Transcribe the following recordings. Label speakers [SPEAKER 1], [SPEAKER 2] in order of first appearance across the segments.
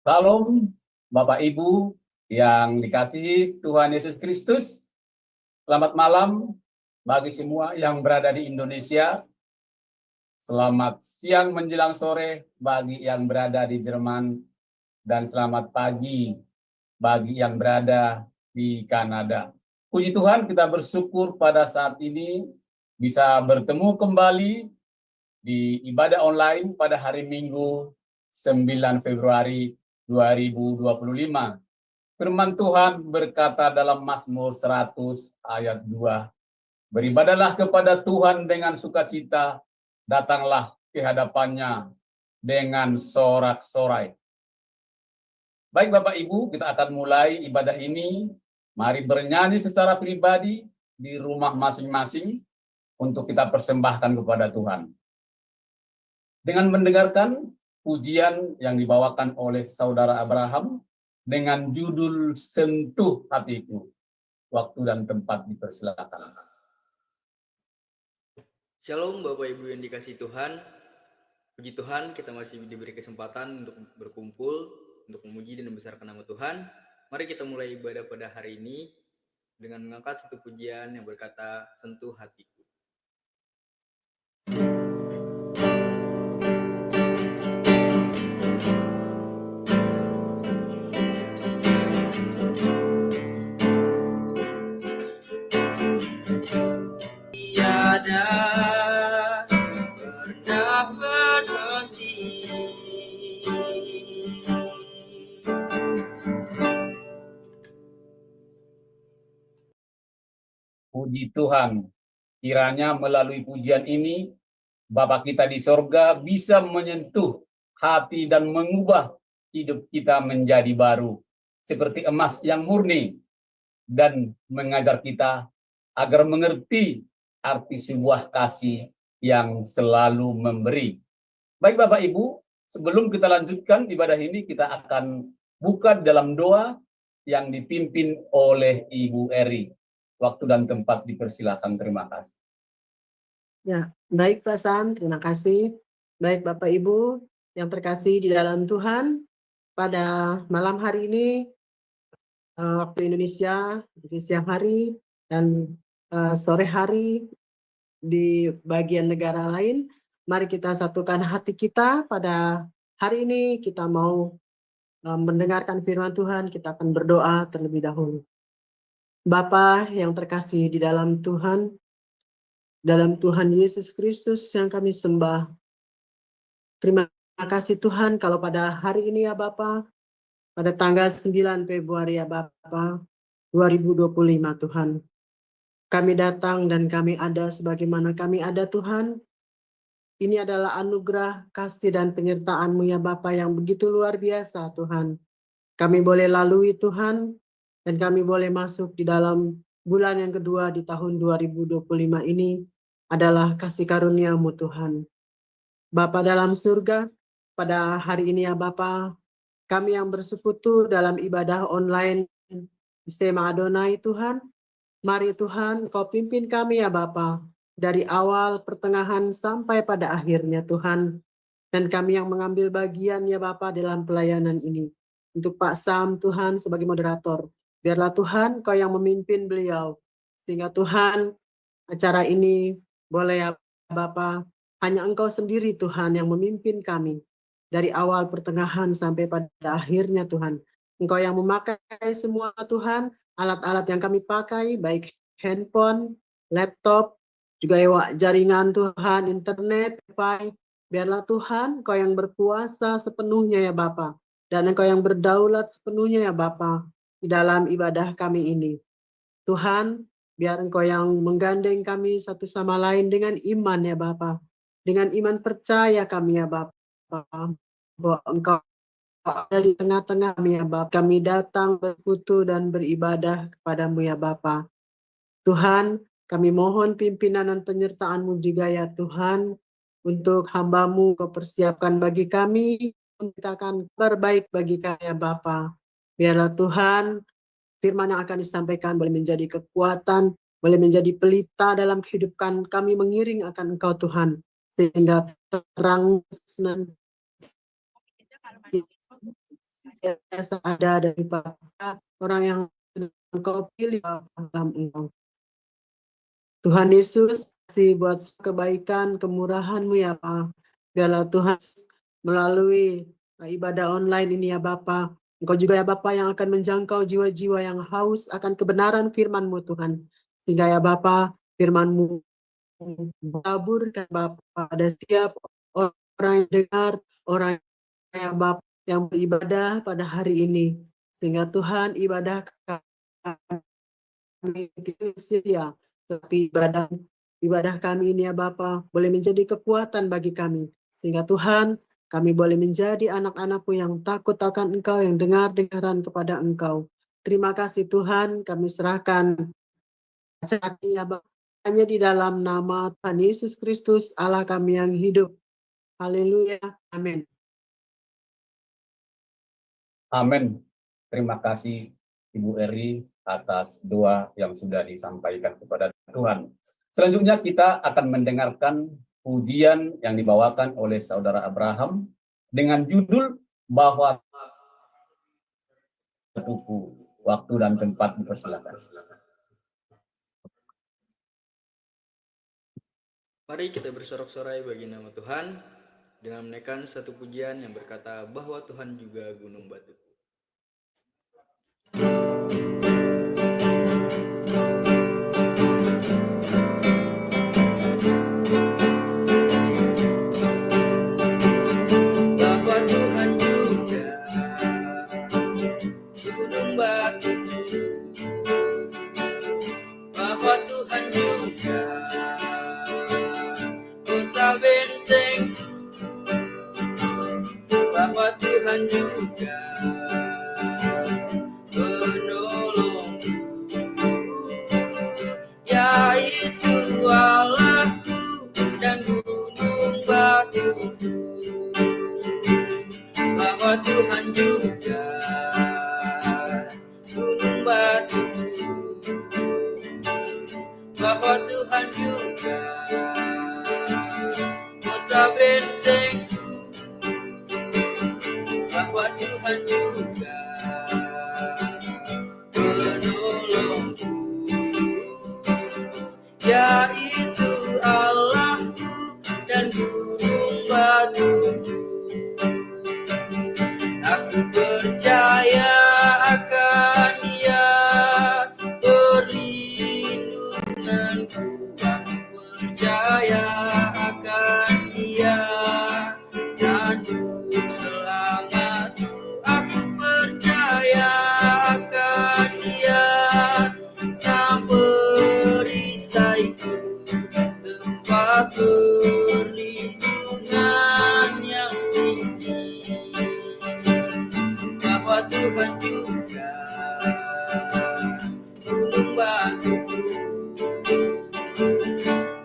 [SPEAKER 1] Salam Bapak Ibu yang dikasihi Tuhan Yesus Kristus. Selamat malam bagi semua yang berada di Indonesia. Selamat siang menjelang sore bagi yang berada di Jerman. Dan selamat pagi bagi yang berada di Kanada. Puji Tuhan, kita bersyukur pada saat ini bisa bertemu kembali di ibadah online pada hari Minggu 9 Februari 2025. Firman Tuhan berkata dalam Mazmur 100 ayat 2, beribadahlah kepada Tuhan dengan sukacita, datanglah ke hadapannya dengan sorak-sorai. Baik Bapak Ibu, kita akan mulai ibadah ini. Mari bernyanyi secara pribadi di rumah masing-masing untuk kita persembahkan kepada Tuhan. Dengan mendengarkan pujian yang dibawakan oleh Saudara Abraham dengan judul Sentuh Hatiku. Waktu dan tempat dipersilakan.
[SPEAKER 2] Shalom Bapak Ibu yang dikasihi Tuhan. Puji Tuhan, kita masih diberi kesempatan untuk berkumpul, untuk memuji dan membesarkan nama Tuhan. Mari kita mulai ibadah pada hari ini dengan mengangkat satu pujian yang berkata, Sentuh Hatiku. Tiada pernah berhenti,
[SPEAKER 1] Puji Tuhan, kiranya melalui pujian ini Bapa kita di sorga bisa menyentuh hati dan mengubah hidup kita menjadi baru, seperti emas yang murni, dan mengajar kita agar mengerti arti sebuah kasih yang selalu memberi. Baik Bapak Ibu, sebelum kita lanjutkan ibadah ini, kita akan buka dalam doa yang dipimpin oleh Ibu Eri. Waktu dan tempat dipersilakan. Terima kasih.
[SPEAKER 3] Ya, baik Pak Sam, terima kasih. Baik Bapak Ibu yang terkasih di dalam Tuhan, pada malam hari ini, waktu Indonesia, di siang hari, dan sore hari di bagian negara lain, mari kita satukan hati kita pada hari ini. Kita mau mendengarkan firman Tuhan, kita akan berdoa terlebih dahulu. Bapa yang terkasih di dalam Tuhan Yesus Kristus yang kami sembah. Terima kasih Tuhan kalau pada hari ini ya Bapa, pada tanggal 9 Februari ya Bapa, 2025 Tuhan. Kami datang dan kami ada sebagaimana kami ada Tuhan. Ini adalah anugerah, kasih dan penyertaan-Mu ya Bapa yang begitu luar biasa Tuhan. Kami boleh lalui Tuhan, dan kami boleh masuk di dalam bulan yang kedua di tahun 2025 ini adalah kasih karunia-Mu Tuhan. Bapa dalam surga, pada hari ini ya Bapa, kami yang bersekutu dalam ibadah online Sema Adonai Tuhan, mari Tuhan Kau pimpin kami ya Bapa, dari awal, pertengahan, sampai pada akhirnya Tuhan. Dan kami yang mengambil bagian ya Bapa dalam pelayanan ini. Untuk Pak Sam Tuhan sebagai moderator, biarlah Tuhan Kau yang memimpin beliau. Sehingga Tuhan acara ini boleh ya Bapa, hanya Engkau sendiri Tuhan yang memimpin kami. Dari awal, pertengahan, sampai pada akhirnya Tuhan. Engkau yang memakai semua Tuhan, alat-alat yang kami pakai, baik handphone, laptop, juga jaringan Tuhan, internet, wifi. Biarlah Tuhan, Engkau yang berkuasa sepenuhnya ya Bapa, dan Engkau yang berdaulat sepenuhnya ya Bapa di dalam ibadah kami ini. Tuhan, biar Engkau yang menggandeng kami satu sama lain dengan iman ya Bapa. Dengan iman percaya kami ya Bapa, bahwa Engkau ada di tengah-tengah kami ya Bapa. Kami datang bersekutu dan beribadah kepadamu ya Bapa. Tuhan, kami mohon pimpinan dan penyertaan-Mu juga ya Tuhan, untuk hamba-Mu Kau persiapkan bagi kami, kita akan terbaik bagi kami ya Bapa. Biarlah Tuhan, firman yang akan disampaikan boleh menjadi kekuatan, boleh menjadi pelita dalam kehidupan kami mengiring akan Engkau Tuhan, sehingga terang senantiasa ada daripada orang yang Engkau pilih dalam Engkau. Tuhan Yesus, kasih buat kebaikan, kemurahan-Mu ya Pak. Biarlah Tuhan melalui ibadah online ini ya Bapa, Engkau juga ya Bapa yang akan menjangkau jiwa-jiwa yang haus akan kebenaran firman-Mu Tuhan. Sehingga ya Bapa, firman-Mu taburkan Bapa pada setiap orang yang dengar, orang yang Bapa yang beribadah pada hari ini. Sehingga Tuhan ibadah kami tidak sia-sia, tapi ibadah kami ini ya Bapa boleh menjadi kekuatan bagi kami. Sehingga Tuhan, kami boleh menjadi anak-anak-Mu yang takut akan Engkau, yang dengar-dengaran kepada Engkau. Terima kasih Tuhan, kami serahkan acara ini ya Bapa, hanya di dalam nama Tuhan Yesus Kristus, Allah kami yang hidup. Haleluya. Amin.
[SPEAKER 1] Amin. Terima kasih Ibu Eri atas doa yang sudah disampaikan kepada Tuhan. Selanjutnya kita akan mendengarkan pujian yang dibawakan oleh Saudara Abraham dengan judul bahwa Tuku, waktu dan tempat dipersilakan.
[SPEAKER 2] Mari kita bersorak-sorai bagi nama Tuhan dengan menaikkan satu pujian yang berkata bahwa Tuhan juga gunung batuku. Bahwa Tuhan juga gunung batuku, bahwa Tuhan juga kota bentengku, bahwa Tuhan juga penolongku, yaitu Allahku dan gunung batuku, bahwa Tuhan juga gunung batuku, bahwa Tuhan juga kota bentengku, bahwa Tuhan juga penolongku, yaitu Allahku dan gunung batuku. Aku percaya akan Dia, perlindunganku. Aku percaya akan Dia, tanduk selamatku. Aku percaya akan Dia, sang perisaiku, tempat perlindungan yang tinggi. Bahwa Tuhan juga gunung batuku,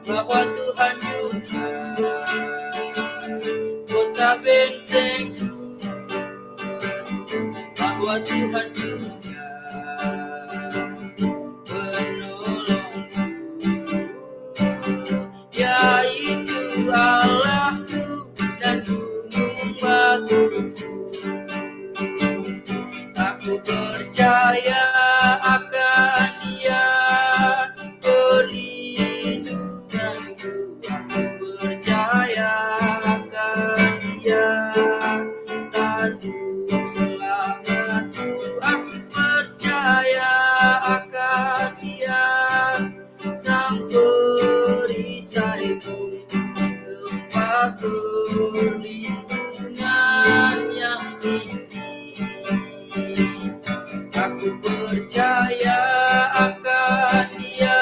[SPEAKER 2] bahwa Tuhan juga kota bentengku, bahwa Tuhan juga penolongku, yaitu Allahku dan gunung batuku. Aku percaya akan Dia, perlindunganku. Aku percaya akan Dia, tanduk selamatku. Aku percaya akan Dia, sang perisaiku, tempat perlindungan yang tinggi. Aku percaya akan Dia,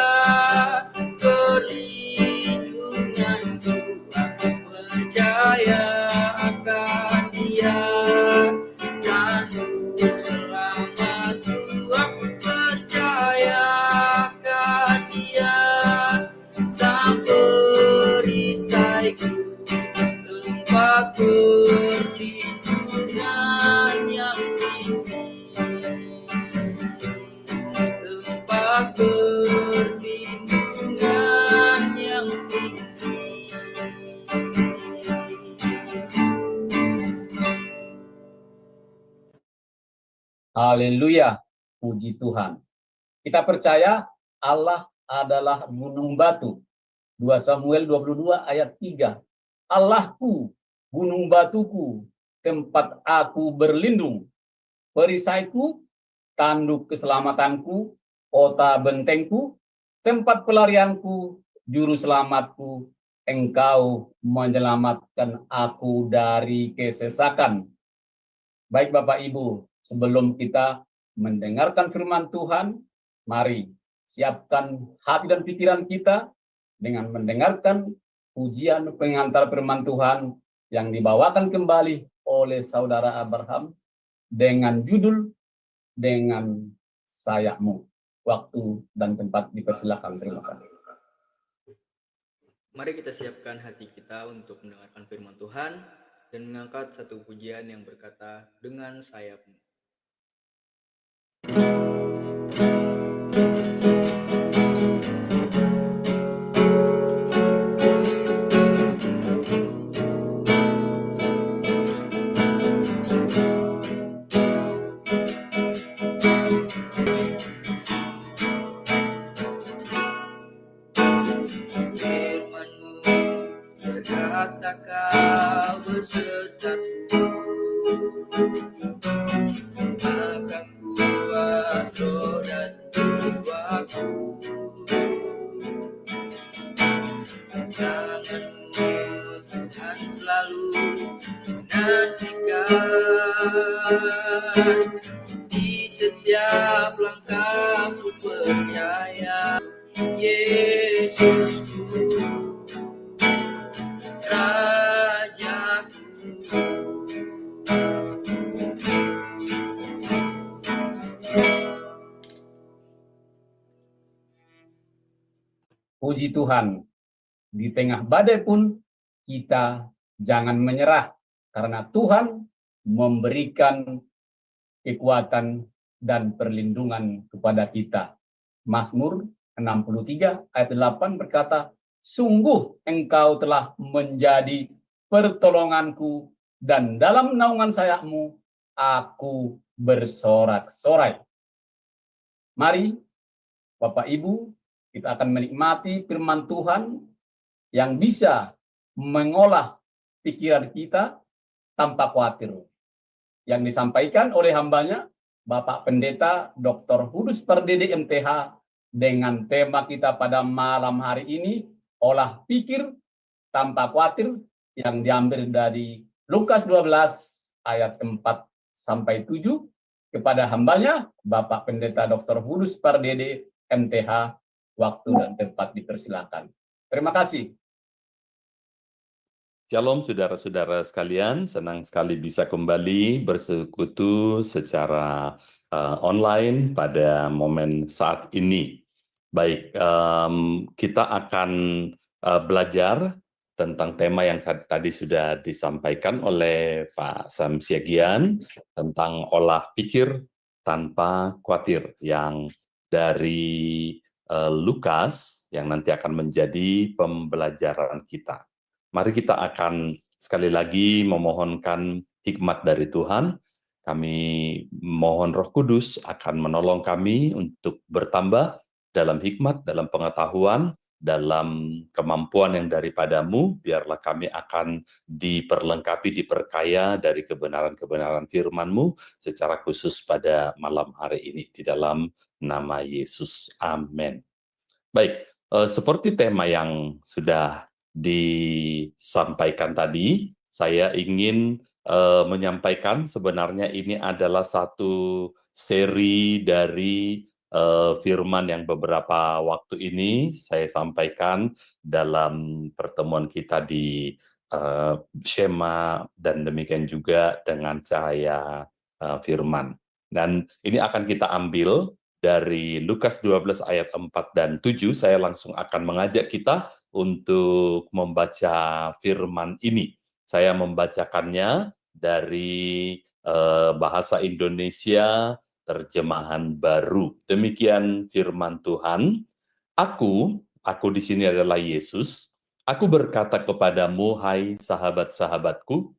[SPEAKER 2] perlindunganku. Aku percaya akan Dia, tanduk selamatku. Aku percaya akan Dia, sang perisaiku,
[SPEAKER 1] Haleluya, puji Tuhan. Kita percaya Allah adalah gunung batu. 2 Samuel 22 ayat 3. Allahku, gunung batuku, tempat aku berlindung. Perisaiku, tanduk keselamatanku, kota bentengku, tempat pelarianku, juru selamatku. Engkau menyelamatkan aku dari kesesakan. Baik Bapak Ibu, sebelum kita mendengarkan firman Tuhan, mari siapkan hati dan pikiran kita dengan mendengarkan pujian pengantar firman Tuhan yang dibawakan kembali oleh Saudara Abraham dengan judul Dengan Sayapmu. Waktu dan tempat dipersilakan. Terima kasih.
[SPEAKER 2] Mari kita siapkan hati kita untuk mendengarkan firman Tuhan dan mengangkat satu pujian yang berkata, dengan sayapmu. Kau besertaku, maka kuat roh dan jiwaku. Tanganmu Tuhan selalu menantikan, di setiap langkahku percaya Yesusku.
[SPEAKER 1] Puji Tuhan, di tengah badai pun kita jangan menyerah, karena Tuhan memberikan kekuatan dan perlindungan kepada kita. Mazmur 63 ayat 8 berkata, sungguh engkau telah menjadi pertolonganku, dan dalam naungan sayapmu aku bersorak-sorai. Mari Bapak Ibu, kita akan menikmati firman Tuhan yang bisa mengolah pikiran kita tanpa khawatir. Yang disampaikan oleh hambanya, Bapak Pendeta Dr. Kudus Pardede MTH, dengan tema kita pada malam hari ini, olah pikir tanpa khawatir, yang diambil dari Lukas 12 ayat 4-7, kepada hambanya, Bapak Pendeta Dr. Kudus Pardede MTH, waktu dan tempat dipersilakan. Terima kasih.
[SPEAKER 4] Shalom saudara-saudara sekalian, senang sekali bisa kembali bersekutu secara online pada momen saat ini. Baik, kita akan belajar tentang tema yang tadi sudah disampaikan oleh Pak Sam Siagian tentang olah pikir tanpa khawatir, yang dari Lukas yang nanti akan menjadi pembelajaran kita. Mari kita akan sekali lagi memohonkan hikmat dari Tuhan. Kami mohon Roh Kudus akan menolong kami untuk bertambah dalam hikmat, dalam pengetahuan, dalam kemampuan yang daripadamu. Biarlah kami akan diperlengkapi, diperkaya dari kebenaran-kebenaran firman-Mu secara khusus pada malam hari ini. Di dalam nama Yesus. Amin. Baik, seperti tema yang sudah disampaikan tadi, saya ingin menyampaikan sebenarnya ini adalah satu seri dari firman yang beberapa waktu ini saya sampaikan dalam pertemuan kita di Shema, dan demikian juga dengan cahaya firman. Dan ini akan kita ambil dari Lukas 12 ayat 4 dan 7, saya langsung akan mengajak kita untuk membaca firman ini. Saya membacakannya dari bahasa Indonesia, terjemahan baru. Demikian firman Tuhan. Aku di sini adalah Yesus. Aku berkata kepadamu, hai sahabat-sahabatku,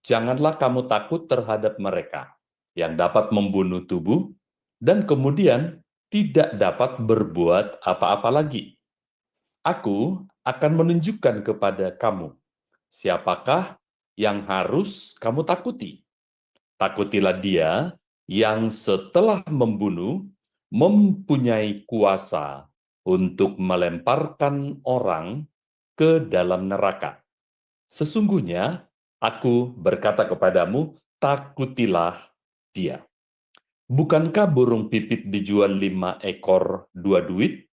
[SPEAKER 4] janganlah kamu takut terhadap mereka. yang dapat membunuh tubuh, dan kemudian tidak dapat berbuat apa-apa lagi. Aku akan menunjukkan kepada kamu siapakah yang harus kamu takuti. Takutilah dia yang setelah membunuh mempunyai kuasa untuk melemparkan orang ke dalam neraka. Sesungguhnya aku berkata kepadamu, takutilah dia. Bukankah burung pipit dijual 5 ekor 2 duit?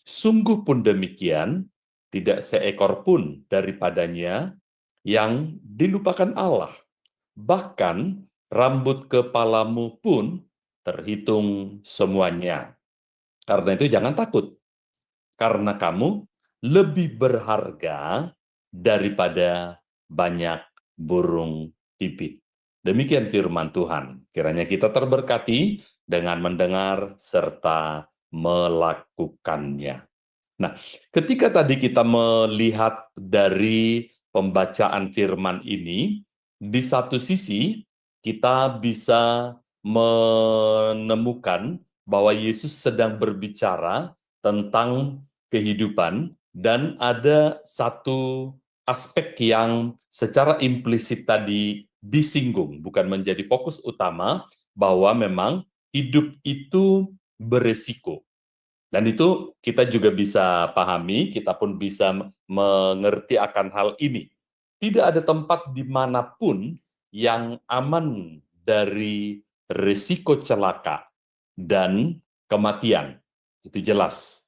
[SPEAKER 4] Sungguh pun demikian, tidak seekor pun daripadanya yang dilupakan Allah. Bahkan rambut kepalamu pun terhitung semuanya. Karena itu jangan takut, karena kamu lebih berharga daripada banyak burung pipit. Demikian firman Tuhan. Kiranya kita terberkati dengan mendengar serta melakukannya. Nah, ketika tadi kita melihat dari pembacaan firman ini, di satu sisi kita bisa menemukan bahwa Yesus sedang berbicara tentang kehidupan, dan ada satu aspek yang secara implisit tadi disinggung, bukan menjadi fokus utama, bahwa memang hidup itu beresiko. Dan itu kita juga bisa pahami, kita pun bisa mengerti akan hal ini. Tidak ada tempat dimanapun yang aman dari risiko celaka dan kematian. Itu jelas.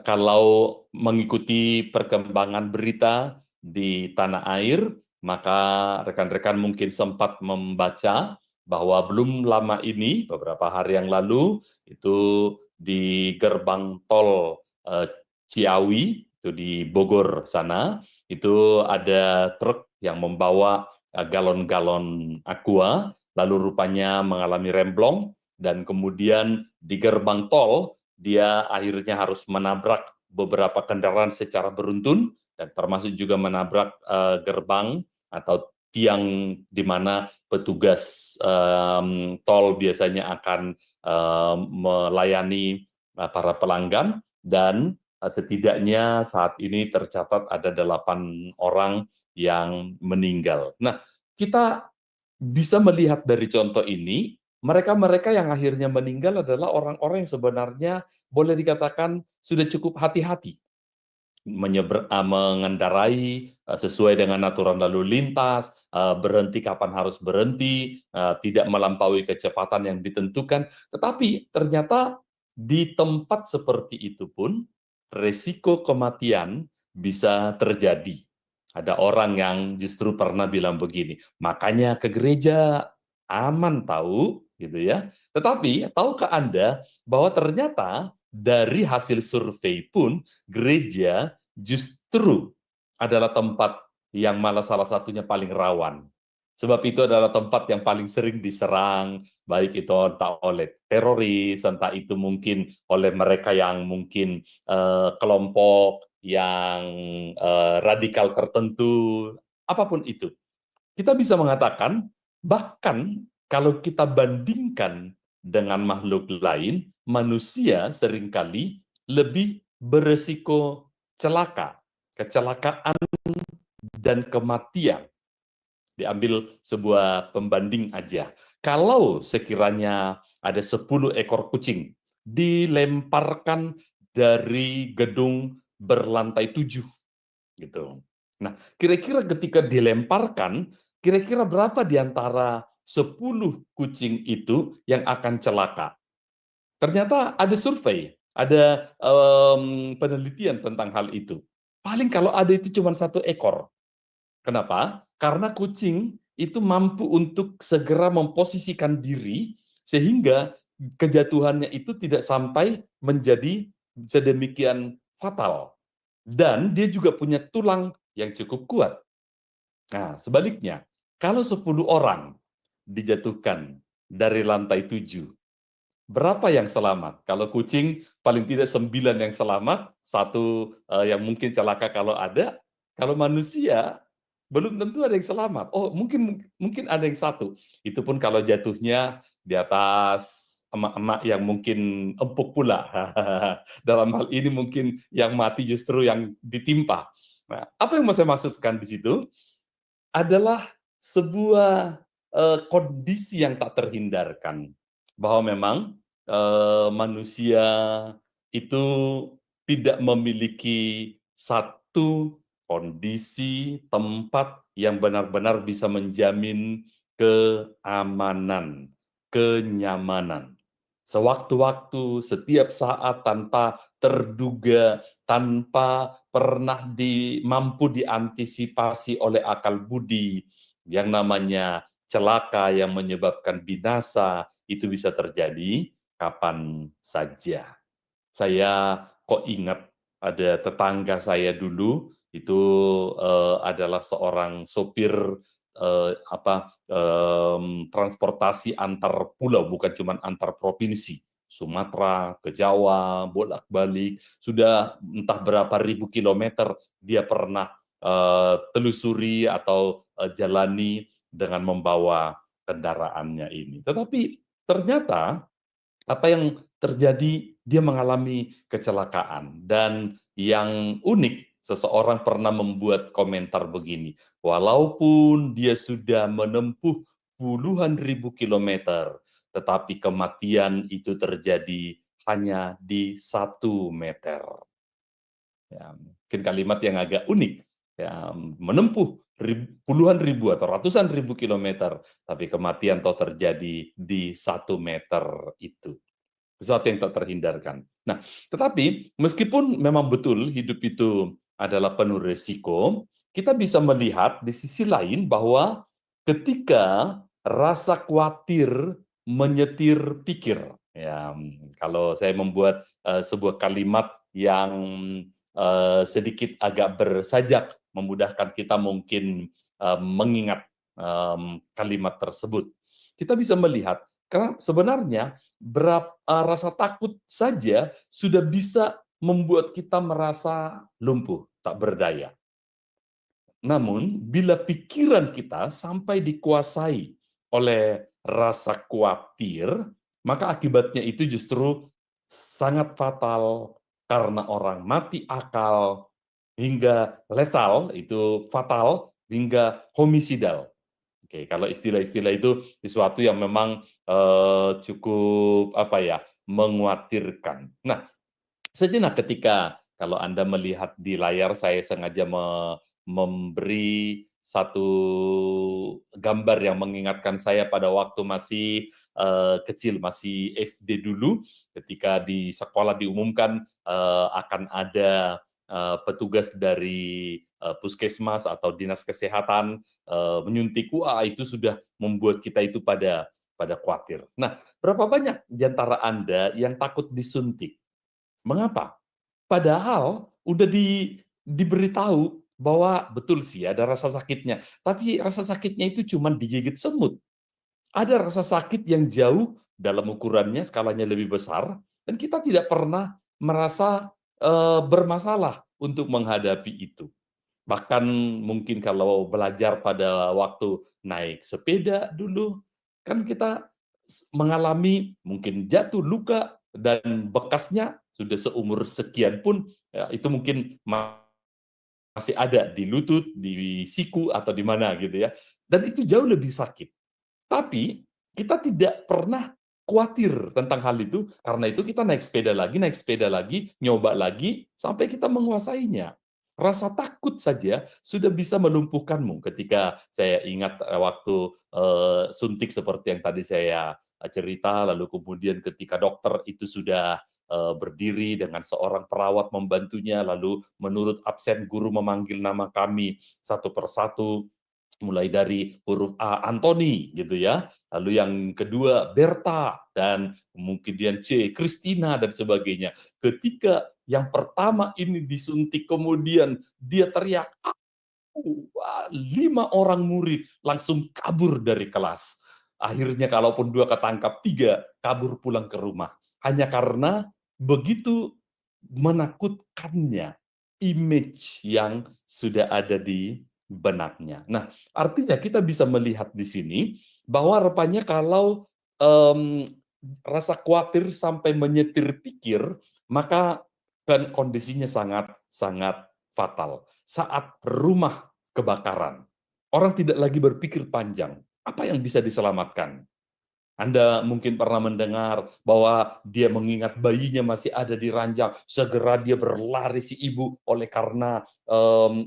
[SPEAKER 4] Kalau mengikuti perkembangan berita di tanah air, maka rekan-rekan mungkin sempat membaca bahwa belum lama ini, beberapa hari yang lalu, itu di gerbang tol Ciawi, itu di Bogor sana, itu ada truk yang membawa galon-galon aqua, lalu rupanya mengalami remblong, dan kemudian di gerbang tol, dia akhirnya harus menabrak beberapa kendaraan secara beruntun, dan termasuk juga menabrak gerbang atau tiang di mana petugas tol biasanya akan melayani para pelanggan, dan setidaknya saat ini tercatat ada 8 orang yang meninggal. Nah, kita bisa melihat dari contoh ini, mereka-mereka yang akhirnya meninggal adalah orang-orang yang sebenarnya boleh dikatakan sudah cukup hati-hati mengendarai sesuai dengan aturan lalu lintas, berhenti kapan harus berhenti, tidak melampaui kecepatan yang ditentukan. Tetapi ternyata di tempat seperti itu pun resiko kematian bisa terjadi. Ada orang yang justru pernah bilang begini, makanya ke gereja aman tahu, gitu ya. Tetapi tahukah Anda bahwa ternyata dari hasil survei pun gereja justru adalah tempat yang malah salah satunya paling rawan. Sebab itu adalah tempat yang paling sering diserang, baik itu entah oleh teroris, entah itu mungkin oleh mereka yang mungkin kelompok yang radikal tertentu, apapun itu. Kita bisa mengatakan, bahkan kalau kita bandingkan dengan makhluk lain, manusia seringkali lebih beresiko celaka, kecelakaan, dan kematian. Diambil sebuah pembanding aja. Kalau sekiranya ada 10 ekor kucing dilemparkan dari gedung berlantai 7, gitu. Nah, kira-kira ketika dilemparkan, kira-kira berapa di antara 10 kucing itu yang akan celaka? Ternyata ada survei, ada penelitian tentang hal itu. Paling kalau ada itu cuma 1 ekor. Kenapa? Karena kucing itu mampu untuk segera memposisikan diri sehingga kejatuhannya itu tidak sampai menjadi sedemikian fatal. Dan dia juga punya tulang yang cukup kuat. Nah, sebaliknya, kalau 10 orang dijatuhkan dari lantai 7, berapa yang selamat? Kalau kucing paling tidak 9 yang selamat, 1 yang mungkin celaka kalau ada. Kalau manusia belum tentu ada yang selamat. Oh, mungkin ada yang satu. Itu pun kalau jatuhnya di atas emak-emak yang mungkin empuk pula. Dalam hal ini mungkin yang mati justru yang ditimpa. Nah, apa yang mau saya maksudkan di situ adalah sebuah kondisi yang tak terhindarkan, bahwa memang manusia itu tidak memiliki satu kondisi tempat yang benar-benar bisa menjamin keamanan, kenyamanan. Sewaktu-waktu, setiap saat tanpa terduga, tanpa pernah mampu diantisipasi oleh akal budi, yang namanya celaka yang menyebabkan binasa, itu bisa terjadi kapan saja. Saya kok ingat ada tetangga saya dulu, itu adalah seorang sopir transportasi antar pulau, bukan cuma antar provinsi. Sumatera ke Jawa, bolak-balik, sudah entah berapa ribu kilometer dia pernah telusuri atau jalani dengan membawa kendaraannya ini. Tetapi ternyata apa yang terjadi, dia mengalami kecelakaan. Dan yang unik, seseorang pernah membuat komentar begini, walaupun dia sudah menempuh puluhan ribu kilometer, tetapi kematian itu terjadi hanya di 1 meter. Ya, mungkin kalimat yang agak unik. Ya, menempuh puluhan ribu atau ratusan ribu kilometer, tapi kematian toh terjadi di 1 meter itu. Sesuatu yang tak terhindarkan. Nah, tetapi meskipun memang betul hidup itu adalah penuh resiko, kita bisa melihat di sisi lain bahwa ketika rasa khawatir menyetir pikir, ya, kalau saya membuat sebuah kalimat yang sedikit agak bersajak, memudahkan kita mungkin mengingat kalimat tersebut. Kita bisa melihat karena sebenarnya rasa takut saja sudah bisa membuat kita merasa lumpuh, tak berdaya. Namun, bila pikiran kita sampai dikuasai oleh rasa khawatir, maka akibatnya itu justru sangat fatal karena orang mati akal hingga lethal, itu fatal hingga homisidal. Oke, kalau istilah-istilah itu sesuatu yang memang cukup mengkhawatirkan. Nah, sejenak ketika kalau Anda melihat di layar, saya sengaja memberi satu gambar yang mengingatkan saya pada waktu masih kecil, masih SD dulu, ketika di sekolah diumumkan akan ada petugas dari puskesmas atau dinas kesehatan menyuntik. Wah, itu sudah membuat kita itu pada khawatir. Nah, berapa banyak di antara Anda yang takut disuntik? Mengapa? Padahal udah diberitahu bahwa betul sih ada rasa sakitnya, tapi rasa sakitnya itu cuma digigit semut. Ada rasa sakit yang jauh dalam ukurannya, skalanya lebih besar, dan kita tidak pernah merasa bermasalah untuk menghadapi itu. Bahkan mungkin kalau belajar pada waktu naik sepeda dulu, kan kita mengalami mungkin jatuh, luka, dan bekasnya sudah seumur sekian pun, ya, itu mungkin masih ada di lutut, di siku, atau di mana gitu ya. Dan itu jauh lebih sakit. Tapi kita tidak pernah khawatir tentang hal itu, karena itu kita naik sepeda lagi, nyoba lagi, sampai kita menguasainya. Rasa takut saja sudah bisa melumpuhkanmu. Ketika saya ingat waktu suntik seperti yang tadi saya cerita, lalu kemudian ketika dokter itu sudah berdiri dengan seorang perawat membantunya, lalu menurut absen guru memanggil nama kami satu persatu, mulai dari huruf A, Anthony, gitu ya. Lalu yang kedua, Berta, dan kemudian C, Christina, dan sebagainya. Ketika yang pertama ini disuntik, kemudian dia teriak, 5 orang murid langsung kabur dari kelas. Akhirnya kalaupun 2 ketangkap, 3 kabur pulang ke rumah. Hanya karena begitu menakutkannya image yang sudah ada di benaknya. Nah, artinya kita bisa melihat di sini bahwa rupanya kalau rasa khawatir sampai menyetir pikir, maka kan kondisinya sangat fatal. Saat rumah kebakaran, orang tidak lagi berpikir panjang, apa yang bisa diselamatkan? Anda mungkin pernah mendengar bahwa dia mengingat bayinya masih ada di ranjang, segera dia berlari si ibu oleh karena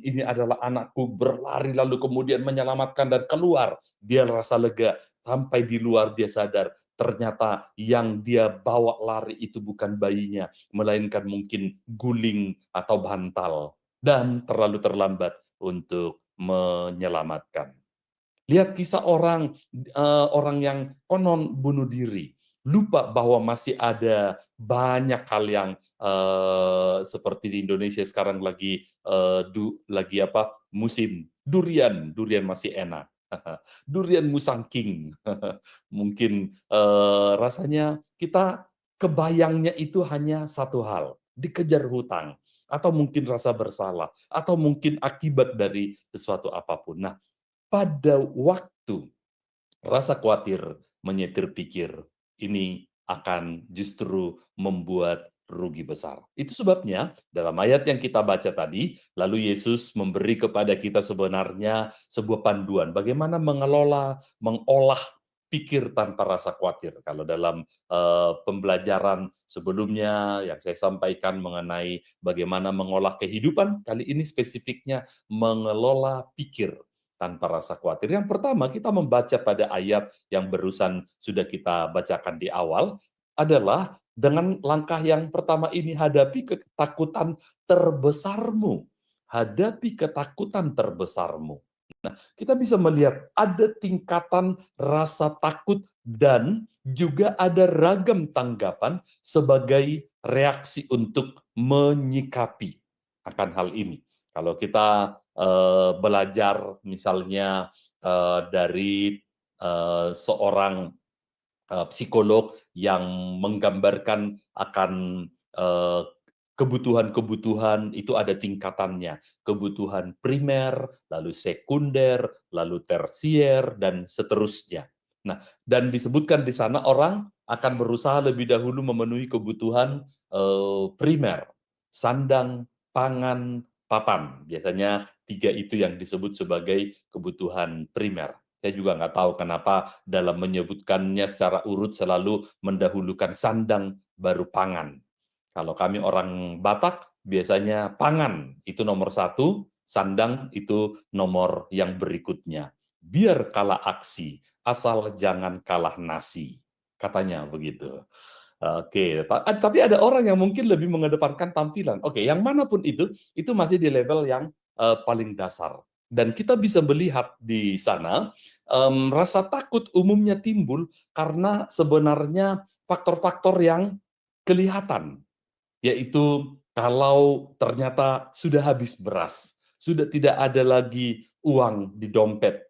[SPEAKER 4] ini adalah anakku, berlari lalu kemudian menyelamatkan dan keluar. Dia rasa lega, sampai di luar dia sadar ternyata yang dia bawa lari itu bukan bayinya, melainkan mungkin guling atau bantal, dan terlalu terlambat untuk menyelamatkan. Lihat kisah orang yang konon bunuh diri, lupa bahwa masih ada banyak hal yang seperti di Indonesia sekarang lagi musim durian, durian masih enak. Durian musangking. Mungkin rasanya kita kebayangnya itu hanya satu hal, dikejar hutang, atau mungkin rasa bersalah, atau mungkin akibat dari sesuatu apapun. Nah, pada waktu rasa khawatir menyetir pikir, ini akan justru membuat rugi besar. Itu sebabnya dalam ayat yang kita baca tadi, lalu Yesus memberi kepada kita sebenarnya sebuah panduan bagaimana mengolah pikir tanpa rasa khawatir. Kalau dalam pembelajaran sebelumnya yang saya sampaikan mengenai bagaimana mengolah kehidupan, kali ini spesifiknya mengelola pikir tanpa rasa khawatir. Yang pertama, kita membaca pada ayat yang barusan sudah kita bacakan di awal, adalah dengan langkah yang pertama ini, hadapi ketakutan terbesarmu. Hadapi ketakutan terbesarmu. Nah, kita bisa melihat ada tingkatan rasa takut dan juga ada ragam tanggapan sebagai reaksi untuk menyikapi akan hal ini. Kalau kita belajar misalnya dari seorang psikolog yang menggambarkan akan kebutuhan-kebutuhan itu ada tingkatannya. Kebutuhan primer, lalu sekunder, lalu tersier, dan seterusnya. Nah, dan disebutkan di sana orang akan berusaha lebih dahulu memenuhi kebutuhan primer, sandang, pangan, papan. Biasanya 3 itu yang disebut sebagai kebutuhan primer. Saya juga nggak tahu kenapa dalam menyebutkannya secara urut selalu mendahulukan sandang, baru pangan. Kalau kami orang Batak, biasanya pangan itu nomor 1, sandang itu nomor yang berikutnya. Biar kalah aksi, asal jangan kalah nasi. Katanya begitu. Oke, tapi ada orang yang mungkin lebih mengedepankan tampilan. Oke, yang manapun itu masih di level yang paling dasar. Dan kita bisa melihat di sana, rasa takut umumnya timbul karena sebenarnya faktor-faktor yang kelihatan, yaitu kalau ternyata sudah habis beras, sudah tidak ada lagi uang di dompet,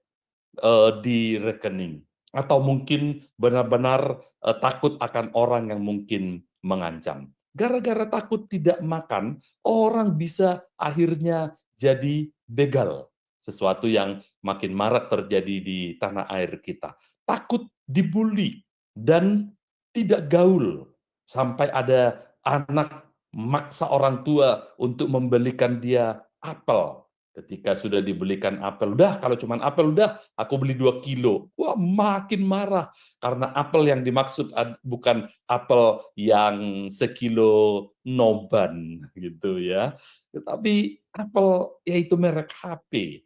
[SPEAKER 4] di rekening, atau mungkin benar-benar takut akan orang yang mungkin mengancam. Gara-gara takut tidak makan, orang bisa akhirnya jadi begal. Sesuatu yang makin marak terjadi di tanah air kita. Takut dibully dan tidak gaul. Sampai ada anak maksa orang tua untuk membelikan dia apel. Ketika sudah dibelikan apel, udah kalau cuma apel, udah aku beli 2 kilo. Wah, makin marah. Karena apel yang dimaksud bukan apel yang sekilo Noban gitu ya. Tetapi apel yaitu merek HP.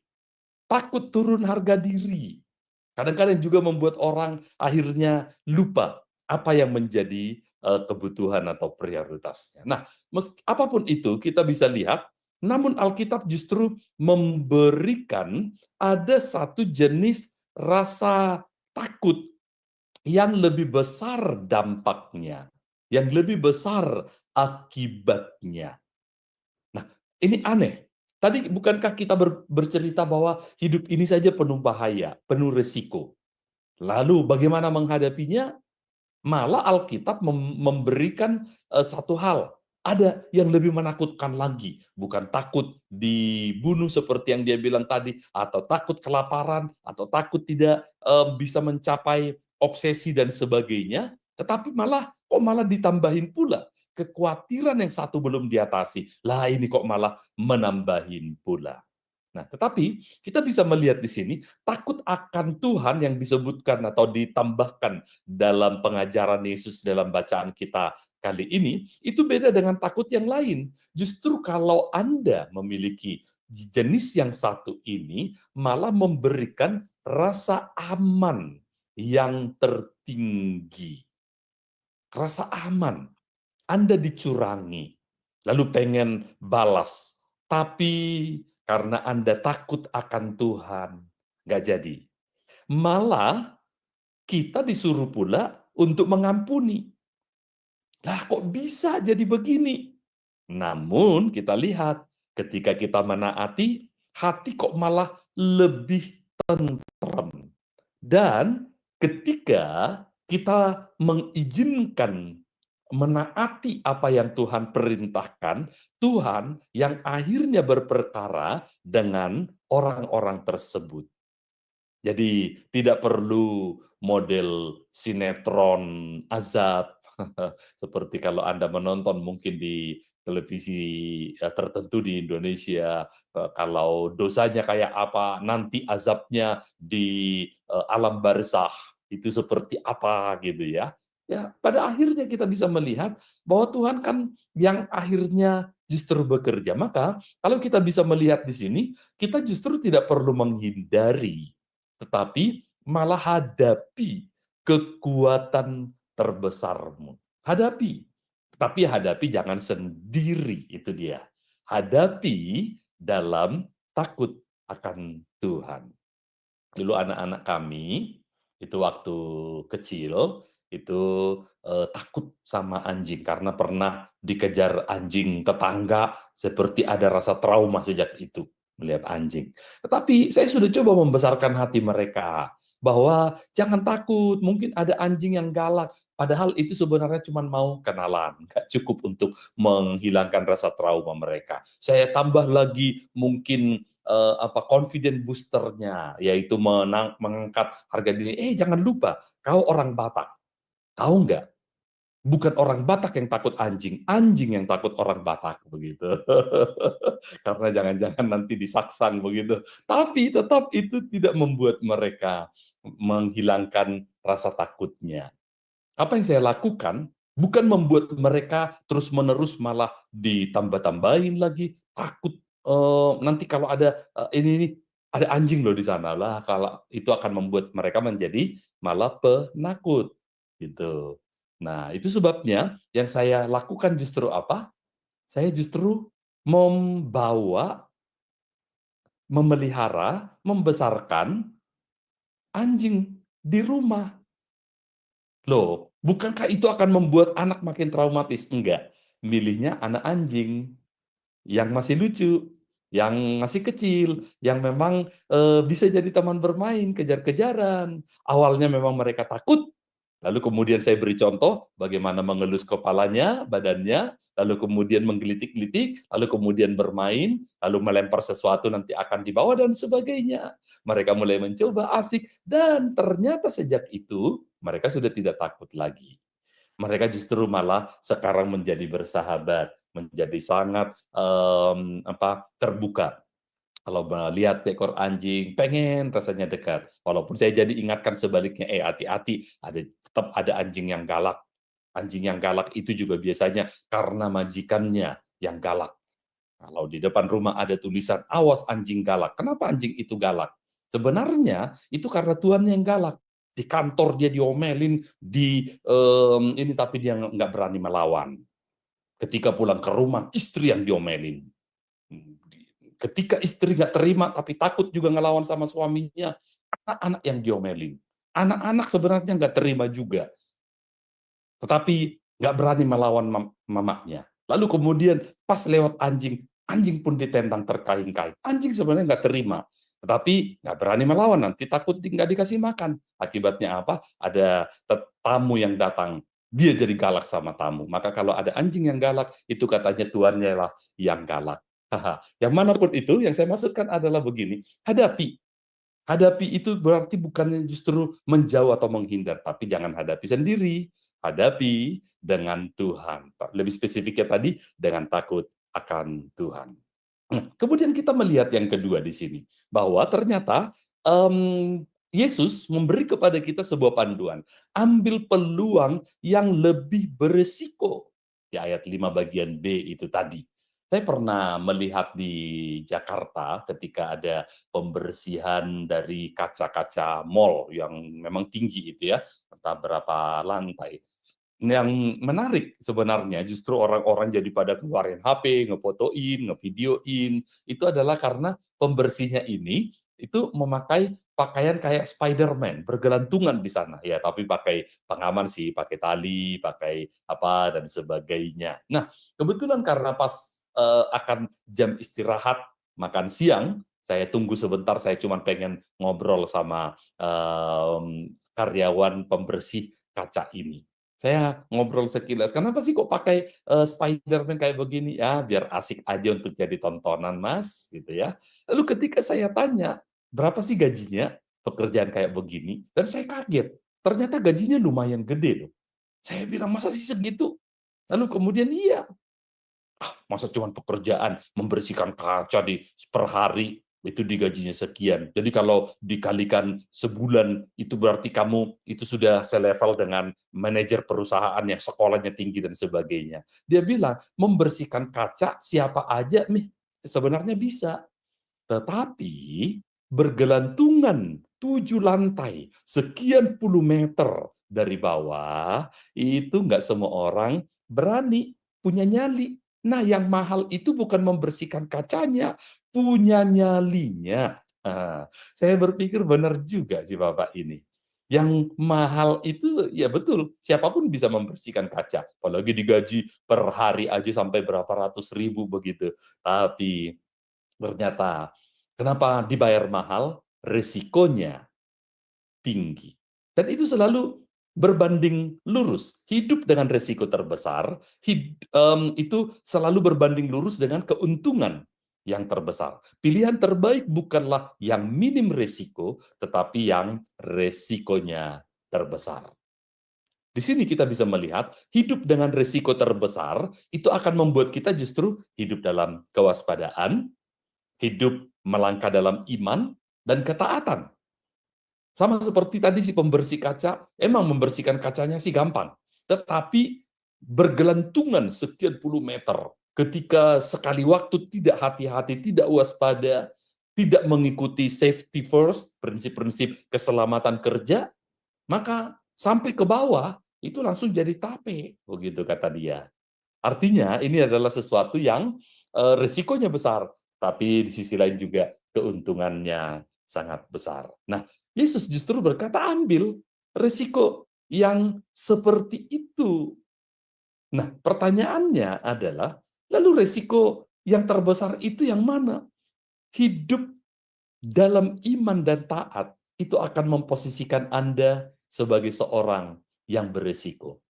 [SPEAKER 4] Takut turun harga diri. Kadang-kadang juga membuat orang akhirnya lupa apa yang menjadi kebutuhan atau prioritasnya. Nah, apapun itu kita bisa lihat, namun Alkitab justru memberikan ada satu jenis rasa takut yang lebih besar dampaknya, yang lebih besar akibatnya. Nah, ini aneh. Tadi bukankah kita bercerita bahwa hidup ini saja penuh bahaya, penuh risiko. Lalu bagaimana menghadapinya? Malah Alkitab memberikan satu hal, Ada yang lebih menakutkan lagi, bukan takut dibunuh seperti yang dia bilang tadi, atau takut kelaparan, atau takut tidak bisa mencapai obsesi dan sebagainya, tetapi malah ditambahin pula kekhawatiran yang satu belum diatasi. Lah ini kok malah menambahin pula. Nah, tetapi kita bisa melihat di sini takut akan Tuhan yang disebutkan atau ditambahkan dalam pengajaran Yesus dalam bacaan kita kali ini, itu beda dengan takut yang lain. Justru kalau Anda memiliki jenis yang satu ini, malah memberikan rasa aman yang tertinggi. Rasa aman. Anda dicurangi, lalu pengen balas, tapi karena Anda takut akan Tuhan, nggak jadi. Malah kita disuruh pula untuk mengampuni. Lah kok bisa jadi begini? Namun kita lihat ketika kita menaati, hati kok malah lebih tentrem. Dan ketika kita mengizinkan menaati apa yang Tuhan perintahkan, Tuhan yang akhirnya berperkara dengan orang-orang tersebut. Jadi tidak perlu model sinetron azab seperti kalau Anda menonton mungkin di televisi tertentu di Indonesia, kalau dosanya kayak apa, nanti azabnya di alam barzakh itu seperti apa gitu ya. Ya, pada akhirnya kita bisa melihat bahwa Tuhan kan yang akhirnya justru bekerja. Maka kalau kita bisa melihat di sini, kita justru tidak perlu menghindari, tetapi malah hadapi kekuatan terbesarmu. Hadapi. Tapi hadapi jangan sendiri, itu dia. Hadapi dalam takut akan Tuhan. Dulu anak-anak kami, itu waktu kecil, itu takut sama anjing karena pernah dikejar anjing tetangga, seperti ada rasa trauma sejak itu melihat anjing. Tetapi saya sudah coba membesarkan hati mereka bahwa jangan takut, mungkin ada anjing yang galak, padahal itu sebenarnya cuma mau kenalan, nggak cukup untuk menghilangkan rasa trauma mereka. Saya tambah lagi mungkin confident boosternya, yaitu mengangkat harga diri. Jangan lupa, kau orang Batak, tahu nggak? Bukan orang Batak yang takut anjing, anjing yang takut orang Batak begitu. Karena jangan-jangan nanti disaksang begitu. Tapi tetap itu tidak membuat mereka menghilangkan rasa takutnya. Apa yang saya lakukan bukan membuat mereka terus-menerus malah ditambah-tambahin lagi, takut nanti kalau ada ini ada anjing loh di sana lah, kalau itu akan membuat mereka menjadi malah penakut gitu. Nah, itu sebabnya yang saya lakukan justru apa? Saya justru membawa, memelihara, membesarkan anjing di rumah. Loh, bukankah itu akan membuat anak makin traumatis? Enggak. Milihnya anak anjing yang masih lucu, yang masih kecil, yang memang bisa jadi teman bermain, kejar-kejaran. Awalnya memang mereka takut, lalu kemudian saya beri contoh bagaimana mengelus kepalanya, badannya, lalu kemudian menggelitik-gelitik, lalu kemudian bermain, lalu melempar sesuatu nanti akan dibawa dan sebagainya. Mereka mulai mencoba asik, dan ternyata sejak itu mereka sudah tidak takut lagi. Mereka justru malah sekarang menjadi bersahabat, menjadi sangat terbuka. Kalau melihat seekor anjing, pengen rasanya dekat. Walaupun saya jadi ingatkan sebaliknya, hati-hati, tetap ada anjing yang galak. Anjing yang galak itu juga biasanya karena majikannya yang galak. Kalau di depan rumah ada tulisan, awas anjing galak. Kenapa anjing itu galak? Sebenarnya itu karena Tuhan yang galak. Di kantor dia diomelin, ini tapi dia nggak berani melawan. Ketika pulang ke rumah, istri yang diomelin. Ketika istri nggak terima, tapi takut juga ngelawan sama suaminya, anak-anak yang diomelin. Anak-anak sebenarnya nggak terima juga, tetapi nggak berani melawan mamanya. Lalu kemudian pas lewat anjing, anjing pun ditentang terkaing-kaing. Anjing sebenarnya nggak terima, tetapi nggak berani melawan, nanti takut nggak dikasih makan. Akibatnya apa? Ada tamu yang datang, dia jadi galak sama tamu. Maka kalau ada anjing yang galak, itu katanya tuannya lah yang galak. Yang manapun itu, yang saya maksudkan adalah begini, hadapi. Hadapi itu berarti bukannya justru menjauh atau menghindar, tapi jangan hadapi sendiri. Hadapi dengan Tuhan. Lebih spesifiknya tadi, dengan takut akan Tuhan. Nah, kemudian kita melihat yang kedua di sini, bahwa ternyata Yesus memberi kepada kita sebuah panduan. Ambil peluang yang lebih beresiko. Di ayat 5 bagian B itu tadi. Saya pernah melihat di Jakarta ketika ada pembersihan dari kaca-kaca mall yang memang tinggi itu ya, entah berapa lantai. Yang menarik sebenarnya justru orang-orang jadi pada keluarin HP, ngefotoin, ngevideoin, itu adalah karena pembersihnya ini itu memakai pakaian kayak Spider-Man, bergelantungan di sana ya, tapi pakai pengaman sih, pakai tali, pakai apa dan sebagainya. Nah, kebetulan karena pas akan jam istirahat makan siang, saya tunggu sebentar, saya cuma pengen ngobrol sama karyawan pembersih kaca ini. Saya ngobrol sekilas, kenapa sih kok pakai Spider-Man kayak begini? Ya, biar asik aja untuk jadi tontonan, Mas, gitu ya. Lalu ketika saya tanya, berapa sih gajinya pekerjaan kayak begini? Dan saya kaget, ternyata gajinya lumayan gede loh. Saya bilang, masa sih segitu? Lalu kemudian iya, masa cuma pekerjaan membersihkan kaca per hari itu digajinya sekian. Jadi kalau dikalikan sebulan itu berarti kamu itu sudah selevel dengan manajer perusahaan yang sekolahnya tinggi dan sebagainya. Dia bilang membersihkan kaca siapa aja nih sebenarnya bisa. Tetapi bergelantungan 7 lantai, sekian puluh meter dari bawah, itu nggak semua orang berani, punya nyali. Nah, yang mahal itu bukan membersihkan kacanya, punya nyalinya. Nah, saya berpikir benar juga sih Bapak ini. Yang mahal itu, ya betul, siapapun bisa membersihkan kaca. Apalagi digaji per hari aja sampai berapa ratus ribu begitu. Tapi ternyata kenapa dibayar mahal? Resikonya tinggi. Dan itu selalu berbanding lurus. Hidup dengan resiko terbesar, itu selalu berbanding lurus dengan keuntungan yang terbesar. Pilihan terbaik bukanlah yang minim resiko, tetapi yang resikonya terbesar. Di sini kita bisa melihat hidup dengan resiko terbesar itu akan membuat kita justru hidup dalam kewaspadaan, hidup melangkah dalam iman dan ketaatan. Sama seperti tadi si pembersih kaca, emang membersihkan kacanya sih gampang. Tetapi bergelantungan sekian puluh meter, ketika sekali waktu tidak hati-hati, tidak waspada, tidak mengikuti safety first, prinsip-prinsip keselamatan kerja, maka sampai ke bawah, itu langsung jadi tape, begitu kata dia. Artinya ini adalah sesuatu yang risikonya besar, tapi di sisi lain juga keuntungannya sangat besar. Nah, Yesus justru berkata, ambil risiko yang seperti itu. Nah, pertanyaannya adalah, lalu risiko yang terbesar itu yang mana? Hidup dalam iman dan taat itu akan memposisikan Anda sebagai seorang yang beresiko.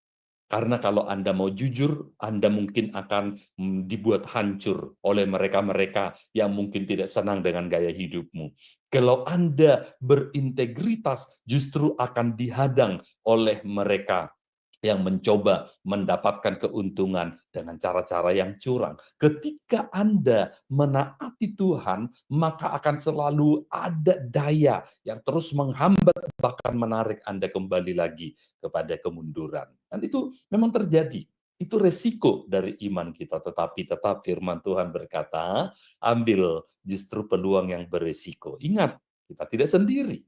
[SPEAKER 4] Karena kalau Anda mau jujur, Anda mungkin akan dibuat hancur oleh mereka-mereka yang mungkin tidak senang dengan gaya hidupmu. Kalau Anda berintegritas, justru akan dihadang oleh mereka yang mencoba mendapatkan keuntungan dengan cara-cara yang curang. Ketika Anda menaati Tuhan, maka akan selalu ada daya yang terus menghambat, bahkan menarik Anda kembali lagi kepada kemunduran. Dan itu memang terjadi. Itu resiko dari iman kita. Tetapi tetap firman Tuhan berkata, ambil justru peluang yang beresiko. Ingat, kita tidak sendiri.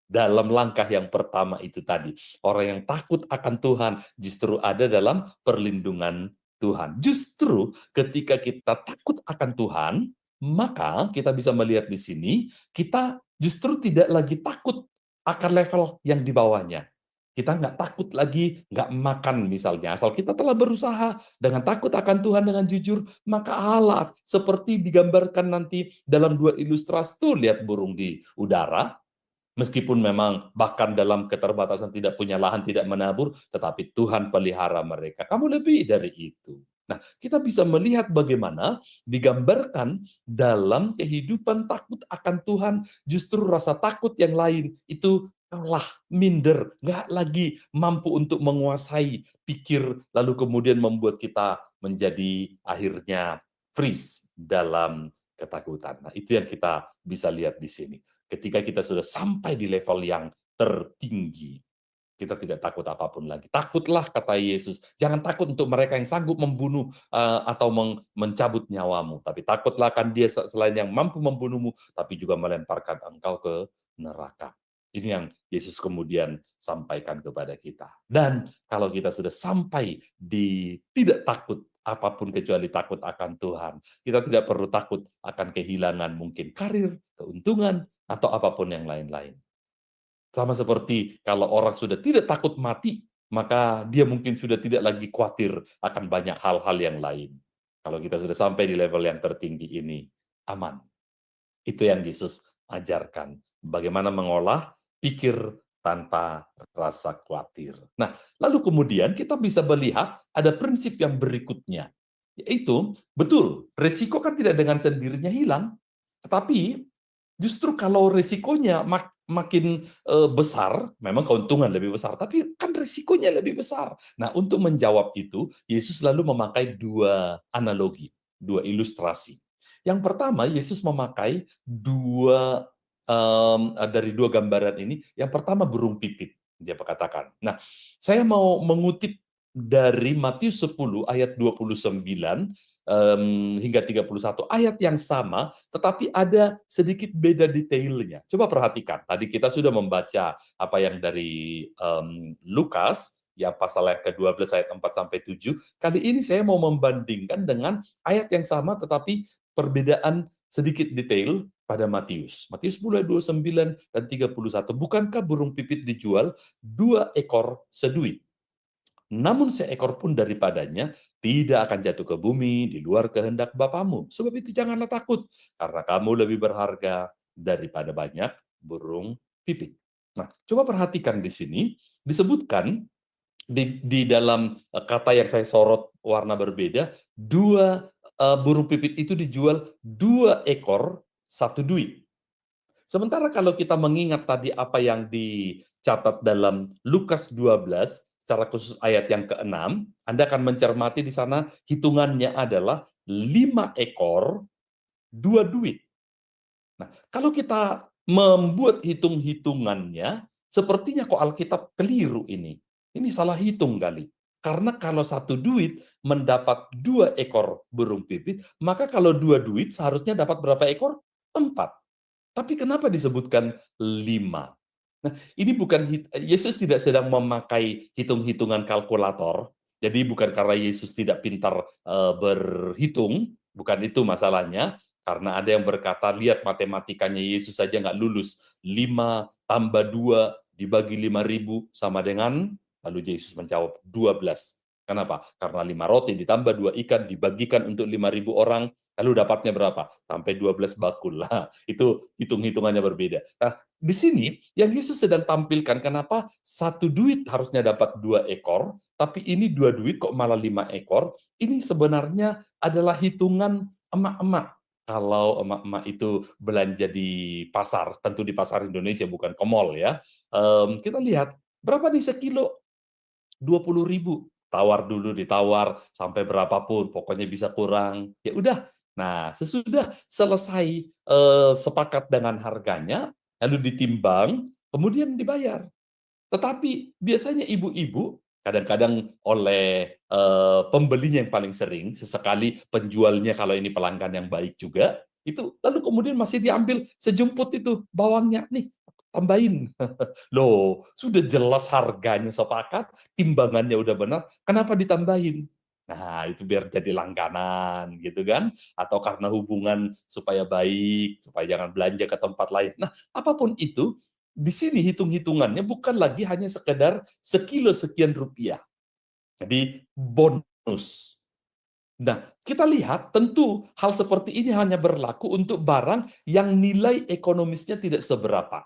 [SPEAKER 4] Dalam langkah yang pertama itu tadi, orang yang takut akan Tuhan justru ada dalam perlindungan Tuhan. Justru ketika kita takut akan Tuhan, maka kita bisa melihat di sini, kita justru tidak lagi takut akan level yang di bawahnya. Kita nggak takut lagi nggak makan misalnya, asal kita telah berusaha dengan takut akan Tuhan dengan jujur, maka Allah seperti digambarkan nanti dalam 2 ilustrasi tuh, lihat burung di udara, Meskipun memang bahkan dalam keterbatasan tidak punya lahan, tidak menabur, tetapi Tuhan pelihara mereka. Kamu lebih dari itu. Nah, kita bisa melihat bagaimana digambarkan dalam kehidupan takut akan Tuhan, justru rasa takut yang lain itu kalah, minder, nggak lagi mampu untuk menguasai pikir, lalu kemudian membuat kita menjadi akhirnya freeze dalam ketakutan. Nah, itu yang kita bisa lihat di sini. Ketika kita sudah sampai di level yang tertinggi, kita tidak takut apapun lagi. Takutlah, kata Yesus. Jangan takut untuk mereka yang sanggup membunuh atau mencabut nyawamu. Tapi takutlah akan dia selain yang mampu membunuhmu, tapi juga melemparkan engkau ke neraka. Ini yang Yesus kemudian sampaikan kepada kita. Dan kalau kita sudah sampai di tidak takut apapun kecuali takut akan Tuhan, kita tidak perlu takut akan kehilangan mungkin karir, keuntungan, atau apapun yang lain-lain. Sama seperti kalau orang sudah tidak takut mati, maka dia mungkin sudah tidak lagi khawatir akan banyak hal-hal yang lain. Kalau kita sudah sampai di level yang tertinggi ini, aman. Itu yang Yesus ajarkan. Bagaimana mengolah pikir tanpa rasa khawatir. Nah, lalu kemudian kita bisa melihat ada prinsip yang berikutnya. Yaitu, betul, resiko kan tidak dengan sendirinya hilang, tetapi justru kalau resikonya makin besar, memang keuntungan lebih besar, tapi kan resikonya lebih besar. Nah, untuk menjawab itu, Yesus lalu memakai dua analogi, dua ilustrasi. Yang pertama, Yesus memakai dari dua gambaran ini. Yang pertama burung pipit, dia katakan. Nah, saya mau mengutip dari Matius 10 ayat 29 hingga 31, ayat yang sama, tetapi ada sedikit beda detailnya. Coba perhatikan, tadi kita sudah membaca apa yang dari Lukas, ya pasal yang ke-12 ayat 4-7. Kali ini saya mau membandingkan dengan ayat yang sama, tetapi perbedaan sedikit detail pada Matius. Matius 10 ayat 29 dan 31. Bukankah burung pipit dijual 2 ekor seduit? Namun seekor pun daripadanya tidak akan jatuh ke bumi di luar kehendak Bapamu. Sebab itu janganlah takut, karena kamu lebih berharga daripada banyak burung pipit. Nah, coba perhatikan di sini, disebutkan di dalam kata yang saya sorot warna berbeda, 2 burung pipit itu dijual 2 ekor 1 duit. Sementara kalau kita mengingat tadi apa yang dicatat dalam Lukas 12, secara khusus ayat yang ke-6, Anda akan mencermati di sana hitungannya adalah 5 ekor 2 duit. Nah, kalau kita membuat hitung-hitungannya, sepertinya kok Alkitab keliru ini. Ini salah hitung kali. Karena kalau 1 duit mendapat 2 ekor burung pipit, maka kalau 2 duit seharusnya dapat berapa ekor? 4. Tapi kenapa disebutkan 5? Nah, ini bukan Yesus tidak sedang memakai hitung-hitungan kalkulator. Jadi bukan karena Yesus tidak pintar berhitung, bukan itu masalahnya. Karena ada yang berkata, lihat matematikanya Yesus saja nggak lulus. 5 tambah 2 dibagi 5.000 sama dengan, lalu Yesus menjawab 12. Kenapa? Karena 5 roti ditambah 2 ikan dibagikan untuk 5.000 orang, lalu dapatnya berapa? Sampai 12 bakul. Lah, itu hitung-hitungannya berbeda. Nah, di sini yang Yesus sedang tampilkan kenapa 1 duit harusnya dapat 2 ekor, tapi ini 2 duit kok malah 5 ekor. Ini sebenarnya adalah hitungan emak-emak. Kalau emak-emak itu belanja di pasar, tentu di pasar Indonesia bukan ke mall ya. Kita lihat berapa nih sekilo? 20.000. Tawar dulu, ditawar sampai berapapun, pokoknya bisa kurang. Ya udah. Nah, sesudah selesai sepakat dengan harganya, lalu ditimbang, kemudian dibayar. Tetapi biasanya ibu-ibu, kadang-kadang oleh pembelinya yang paling sering, sesekali penjualnya kalau ini pelanggan yang baik juga, itu lalu kemudian masih diambil sejumput itu bawangnya, nih tambahin. Loh, sudah jelas harganya sepakat, timbangannya udah benar, kenapa ditambahin? Nah, itu biar jadi langganan gitu kan, atau karena hubungan supaya baik, supaya jangan belanja ke tempat lain. Nah, apapun itu, di sini hitung-hitungannya bukan lagi hanya sekedar sekilo sekian rupiah. Jadi bonus. Nah, kita lihat tentu hal seperti ini hanya berlaku untuk barang yang nilai ekonomisnya tidak seberapa.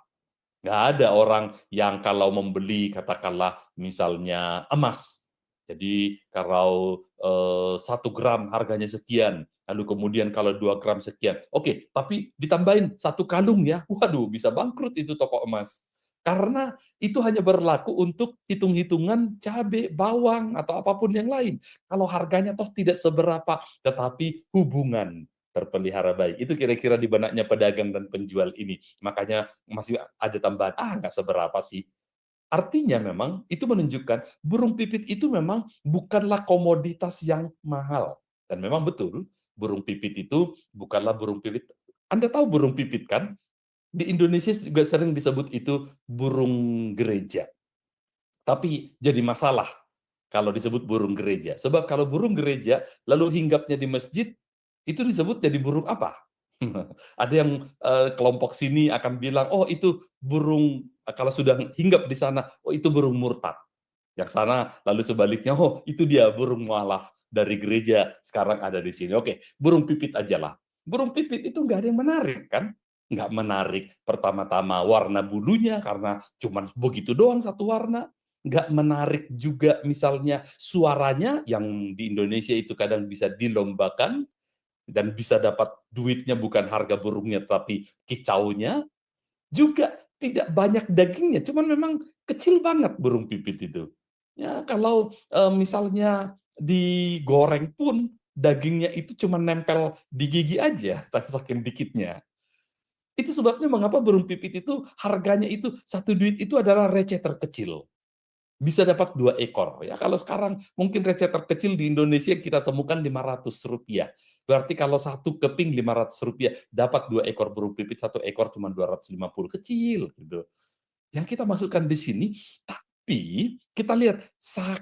[SPEAKER 4] Nggak ada orang yang kalau membeli katakanlah misalnya emas. Jadi kalau 1 gram harganya sekian, lalu kemudian kalau 2 gram sekian. Oke, tapi ditambahin 1 kalung ya. Waduh, bisa bangkrut itu toko emas. Karena itu hanya berlaku untuk hitung-hitungan cabai, bawang, atau apapun yang lain. Kalau harganya toh tidak seberapa, tetapi hubungan terpelihara baik. Itu kira-kira di benaknya pedagang dan penjual ini. Makanya masih ada tambahan, nggak seberapa sih. Artinya memang itu menunjukkan burung pipit itu memang bukanlah komoditas yang mahal. Dan memang betul, burung pipit itu bukanlah burung pipit. Anda tahu burung pipit kan? Di Indonesia juga sering disebut itu burung gereja. Tapi jadi masalah kalau disebut burung gereja. Sebab kalau burung gereja lalu hinggapnya di masjid, itu disebut jadi burung apa? Ada yang kelompok sini akan bilang, oh itu burung, kalau sudah hinggap di sana, oh itu burung murtad. Yang sana lalu sebaliknya, oh itu dia burung mualaf dari gereja sekarang ada di sini. Oke, burung pipit aja lah. Burung pipit itu nggak ada yang menarik kan? Nggak menarik pertama-tama warna bulunya karena cuma begitu doang satu warna. Nggak menarik juga misalnya suaranya yang di Indonesia itu kadang bisa dilombakan dan bisa dapat duitnya bukan harga burungnya tapi kicaunya. Juga tidak banyak dagingnya, cuman memang kecil banget burung pipit itu. Ya kalau, misalnya digoreng pun dagingnya itu cuma nempel di gigi aja, saking dikitnya. Itu sebabnya mengapa burung pipit itu harganya itu satu duit itu adalah receh terkecil. Bisa dapat 2 ekor ya. Kalau sekarang mungkin receh terkecil di Indonesia kita temukan Rp500. Berarti kalau satu keping Rp500, dapat 2 ekor burung pipit, satu ekor cuma 250, kecil gitu. Yang kita masukkan di sini, tapi kita lihat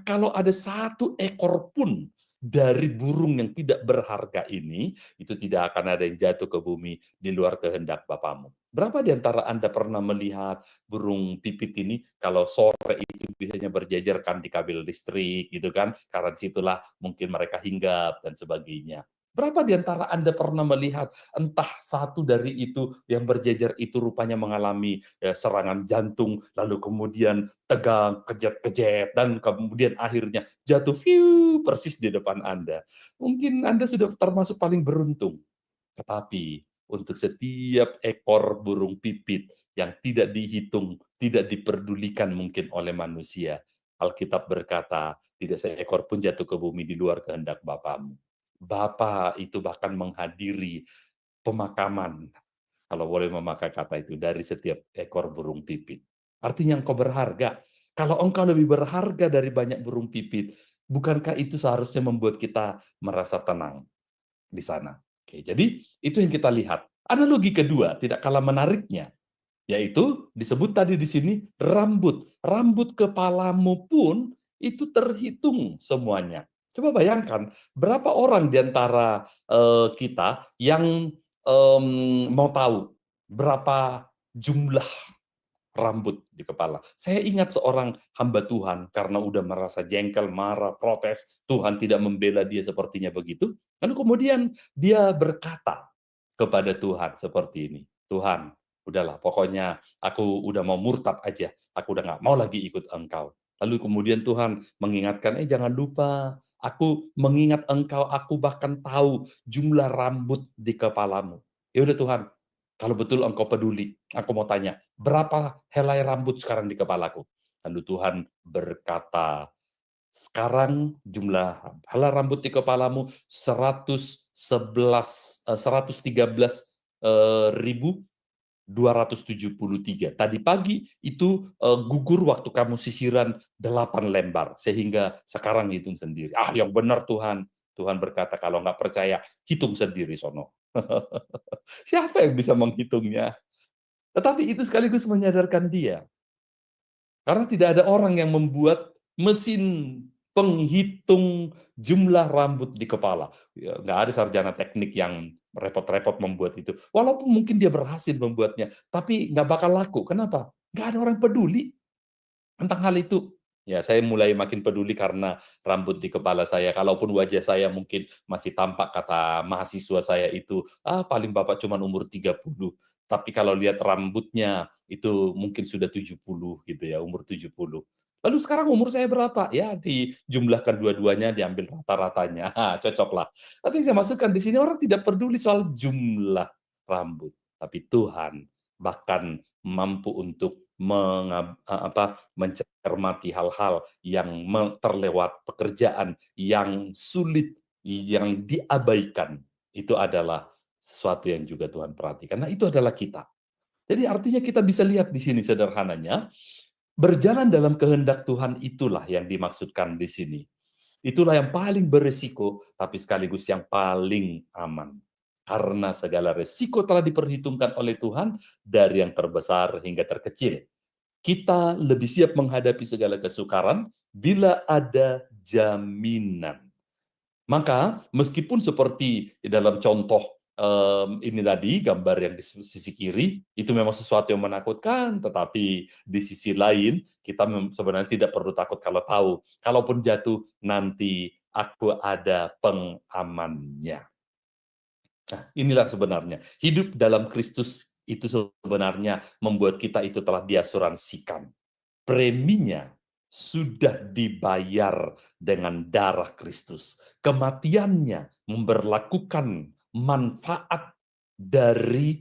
[SPEAKER 4] kalau ada satu ekor pun dari burung yang tidak berharga ini, itu tidak akan ada yang jatuh ke bumi di luar kehendak Bapamu. Berapa di antara Anda pernah melihat burung pipit ini kalau sore itu biasanya berjejerkan di kabel listrik gitu kan, karena disitulah mungkin mereka hinggap dan sebagainya. Berapa di antara Anda pernah melihat entah satu dari itu yang berjejer itu rupanya mengalami serangan jantung, lalu kemudian tegang, kejet-kejet, dan kemudian akhirnya jatuh persis di depan Anda. Mungkin Anda sudah termasuk paling beruntung. Tetapi untuk setiap ekor burung pipit yang tidak dihitung, tidak diperdulikan mungkin oleh manusia, Alkitab berkata, tidak seekor pun jatuh ke bumi di luar kehendak Bapamu. Bapa itu bahkan menghadiri pemakaman, kalau boleh memakai kata itu, dari setiap ekor burung pipit. Artinya engkau berharga. Kalau engkau lebih berharga dari banyak burung pipit, bukankah itu seharusnya membuat kita merasa tenang di sana? Oke, jadi itu yang kita lihat. Analogi kedua, tidak kalah menariknya, yaitu disebut tadi di sini rambut. Rambut kepalamu pun itu terhitung semuanya. Coba bayangkan, berapa orang di antara kita yang mau tahu berapa jumlah rambut di kepala. Saya ingat seorang hamba Tuhan karena udah merasa jengkel, marah, protes, Tuhan tidak membela dia sepertinya begitu. Lalu kemudian dia berkata kepada Tuhan seperti ini, Tuhan, udahlah pokoknya aku udah mau murtad aja, aku udah nggak mau lagi ikut engkau. Lalu kemudian Tuhan mengingatkan, jangan lupa, aku mengingat engkau, aku bahkan tahu jumlah rambut di kepalamu. Ya udah Tuhan, kalau betul engkau peduli, aku mau tanya, berapa helai rambut sekarang di kepalaku? Lalu Tuhan berkata, sekarang jumlah helai rambut di kepalamu 113.273. Tadi pagi itu gugur waktu kamu sisiran 8 lembar, sehingga sekarang hitung sendiri. Yang benar Tuhan. Tuhan berkata, kalau nggak percaya, hitung sendiri sono. Siapa yang bisa menghitungnya? Tetapi itu sekaligus menyadarkan dia. Karena tidak ada orang yang membuat mesin penghitung jumlah rambut di kepala. Ya, nggak ada sarjana teknik yang repot-repot membuat itu. Walaupun mungkin dia berhasil membuatnya, tapi nggak bakal laku. Kenapa? Nggak ada orang peduli tentang hal itu. Ya, saya mulai makin peduli karena rambut di kepala saya. Kalaupun wajah saya mungkin masih tampak, kata mahasiswa saya itu, paling Bapak cuma umur 30. Tapi kalau lihat rambutnya itu mungkin sudah 70 gitu ya, umur 70. Lalu sekarang umur saya berapa? Ya dijumlahkan dua-duanya, diambil rata-ratanya. Cocoklah. Tapi yang saya maksudkan di sini orang tidak peduli soal jumlah rambut, tapi Tuhan bahkan mampu untuk mencermati hal-hal yang terlewat, pekerjaan yang sulit, yang diabaikan. Itu adalah sesuatu yang juga Tuhan perhatikan. Nah, itu adalah kita. Jadi artinya kita bisa lihat di sini sederhananya, berjalan dalam kehendak Tuhan itulah yang dimaksudkan di sini. Itulah yang paling berisiko, tapi sekaligus yang paling aman. Karena segala risiko telah diperhitungkan oleh Tuhan dari yang terbesar hingga terkecil. Kita lebih siap menghadapi segala kesukaran bila ada jaminan. Maka meskipun seperti di dalam contoh ini tadi, gambar yang di sisi kiri, itu memang sesuatu yang menakutkan, tetapi di sisi lain, kita sebenarnya tidak perlu takut kalau tahu. Kalaupun jatuh, nanti aku ada pengamannya. Nah, inilah sebenarnya. Hidup dalam Kristus itu sebenarnya membuat kita itu telah diasuransikan. Preminya sudah dibayar dengan darah Kristus. Kematiannya memberlakukan manfaat dari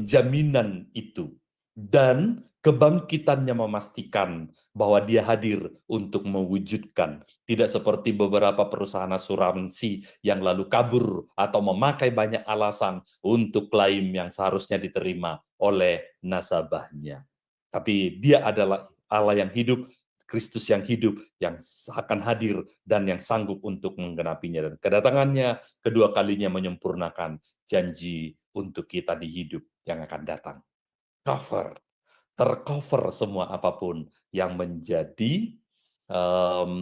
[SPEAKER 4] jaminan itu. Dan kebangkitannya memastikan bahwa dia hadir untuk mewujudkan. Tidak seperti beberapa perusahaan asuransi yang lalu kabur atau memakai banyak alasan untuk klaim yang seharusnya diterima oleh nasabahnya. Tapi dia adalah Allah yang hidup, Kristus yang hidup, yang akan hadir dan yang sanggup untuk menggenapinya. Dan kedatangannya kedua kalinya menyempurnakan janji untuk kita di hidup yang akan datang. Tercover semua apapun yang menjadi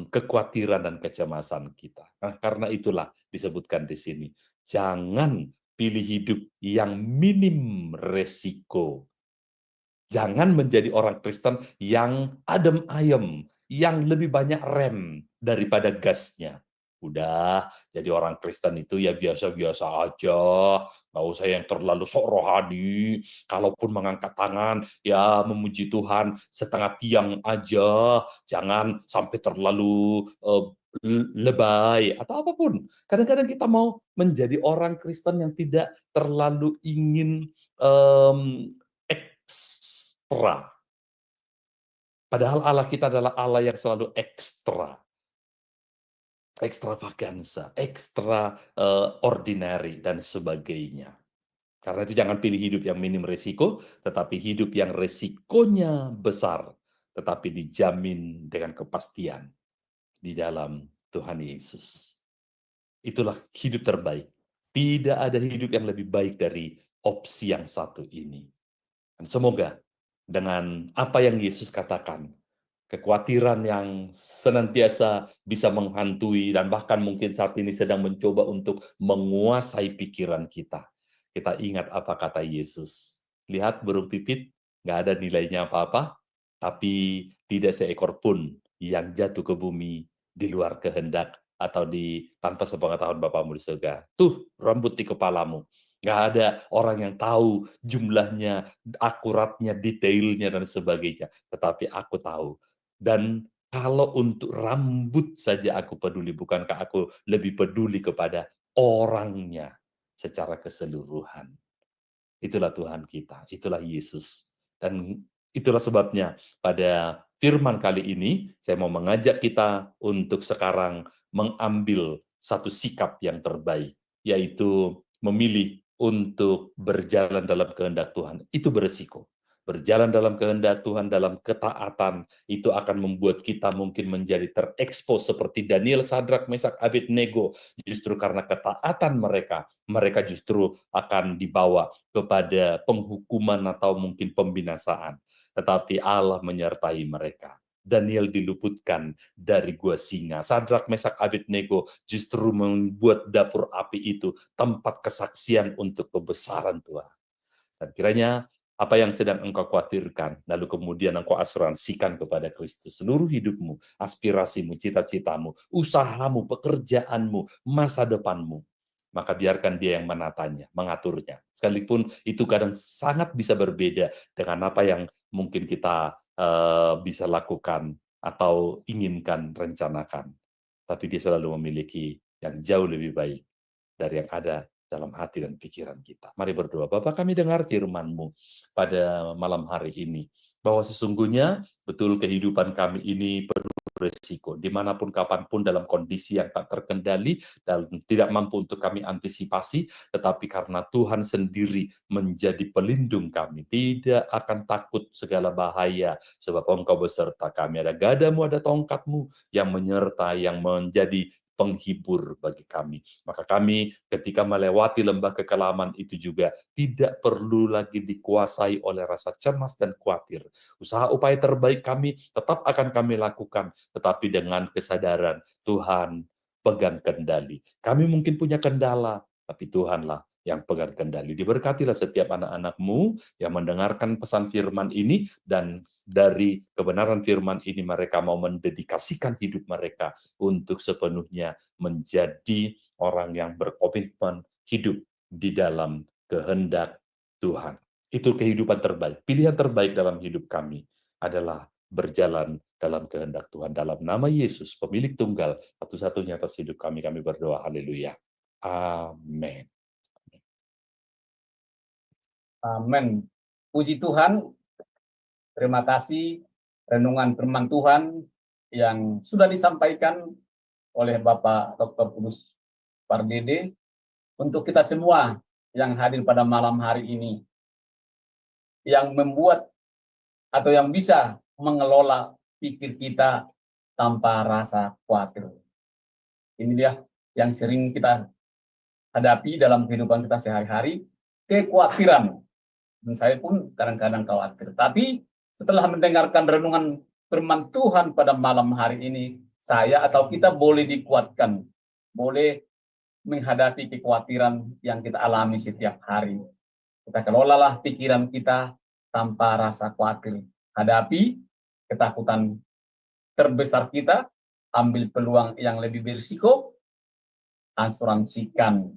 [SPEAKER 4] kekhawatiran dan kecemasan kita. Nah, karena itulah disebutkan di sini, jangan pilih hidup yang minim resiko. Jangan menjadi orang Kristen yang adem ayem, yang lebih banyak rem daripada gasnya. Udah, jadi orang Kristen itu ya biasa-biasa aja, nggak usah yang terlalu sok rohani. Kalaupun mengangkat tangan, ya memuji Tuhan setengah tiang aja, jangan sampai terlalu lebay atau apapun. Kadang-kadang kita mau menjadi orang Kristen yang tidak terlalu ingin ekstra. Padahal Allah kita adalah Allah yang selalu ekstra. Ekstravaganza, ekstra ordinary, dan sebagainya. Karena itu jangan pilih hidup yang minim risiko, tetapi hidup yang risikonya besar, tetapi dijamin dengan kepastian di dalam Tuhan Yesus. Itulah hidup terbaik. Tidak ada hidup yang lebih baik dari opsi yang satu ini. Dan semoga dengan apa yang Yesus katakan, kekhawatiran yang senantiasa bisa menghantui dan bahkan mungkin saat ini sedang mencoba untuk menguasai pikiran kita. Kita ingat apa kata Yesus. Lihat burung pipit, nggak ada nilainya apa-apa, tapi tidak seekor pun yang jatuh ke bumi di luar kehendak atau tanpa sepengetahuan Bapamu di surga. Tuh, rambut di kepalamu. Nggak ada orang yang tahu jumlahnya, akuratnya, detailnya, dan sebagainya. Tetapi aku tahu. Dan kalau untuk rambut saja aku peduli, bukankah aku lebih peduli kepada orangnya secara keseluruhan. Itulah Tuhan kita, itulah Yesus. Dan itulah sebabnya pada firman kali ini, saya mau mengajak kita untuk sekarang mengambil satu sikap yang terbaik, yaitu memilih untuk berjalan dalam kehendak Tuhan. Itu beresiko. Berjalan dalam kehendak Tuhan, dalam ketaatan, itu akan membuat kita mungkin menjadi terekspos seperti Daniel, Sadrak, Mesak, Abednego. Justru karena ketaatan mereka justru akan dibawa kepada penghukuman atau mungkin pembinasaan. Tetapi Allah menyertai mereka. Daniel diluputkan dari gua singa. Sadrak, Mesak, Abednego justru membuat dapur api itu tempat kesaksian untuk kebesaran Tuhan. Dan kiranya apa yang sedang engkau khawatirkan, lalu kemudian engkau asuransikan kepada Kristus. Seluruh hidupmu, aspirasimu, cita-citamu, usahamu, pekerjaanmu, masa depanmu. maka biarkan Dia yang menatanya, mengaturnya. Sekalipun itu kadang sangat bisa berbeda dengan apa yang mungkin kita bisa lakukan atau inginkan, rencanakan. Tapi Dia selalu memiliki yang jauh lebih baik dari yang ada dalam hati dan pikiran kita. Mari berdoa. Bapa, kami dengar firman-Mu pada malam hari ini, bahwa sesungguhnya betul kehidupan kami ini penuh resiko, dimanapun kapanpun dalam kondisi yang tak terkendali dan tidak mampu untuk kami antisipasi, tetapi karena Tuhan sendiri menjadi pelindung kami, tidak akan takut segala bahaya, sebab Engkau beserta kami. Ada gadamu, ada tongkatmu yang menyertai, yang menjadi penghibur bagi kami. Maka kami ketika melewati lembah kekelaman itu juga tidak perlu lagi dikuasai oleh rasa cemas dan khawatir. Usaha upaya terbaik kami tetap akan kami lakukan, tetapi dengan kesadaran Tuhan pegang kendali. Kami mungkin punya kendala, tapi Tuhanlah yang pegang kendali. Diberkatilah setiap anak-anak-Mu yang mendengarkan pesan firman ini, dan dari kebenaran firman ini mereka mau mendedikasikan hidup mereka untuk sepenuhnya menjadi orang yang berkomitmen hidup di dalam kehendak Tuhan. Itu kehidupan terbaik. Pilihan terbaik dalam hidup kami adalah berjalan dalam kehendak Tuhan. Dalam nama Yesus, pemilik tunggal satu-satunya atas hidup kami, kami berdoa. Haleluya. Amin.
[SPEAKER 1] Amin. Puji Tuhan, terima kasih renungan firman Tuhan yang sudah disampaikan oleh Bapak Dr. Kudus Pardede untuk kita semua yang hadir pada malam hari ini, yang membuat atau yang bisa mengelola pikir kita tanpa rasa khawatir. Ini dia yang sering kita hadapi dalam kehidupan kita sehari-hari, kekhawatiran. Dan saya pun kadang-kadang khawatir. Tapi setelah mendengarkan renungan firman Tuhan pada malam hari ini, saya atau kita boleh dikuatkan, boleh menghadapi kekhawatiran yang kita alami setiap hari. Kita kelolalah pikiran kita tanpa rasa khawatir. Hadapi ketakutan terbesar kita, ambil peluang yang lebih berisiko, asuransikan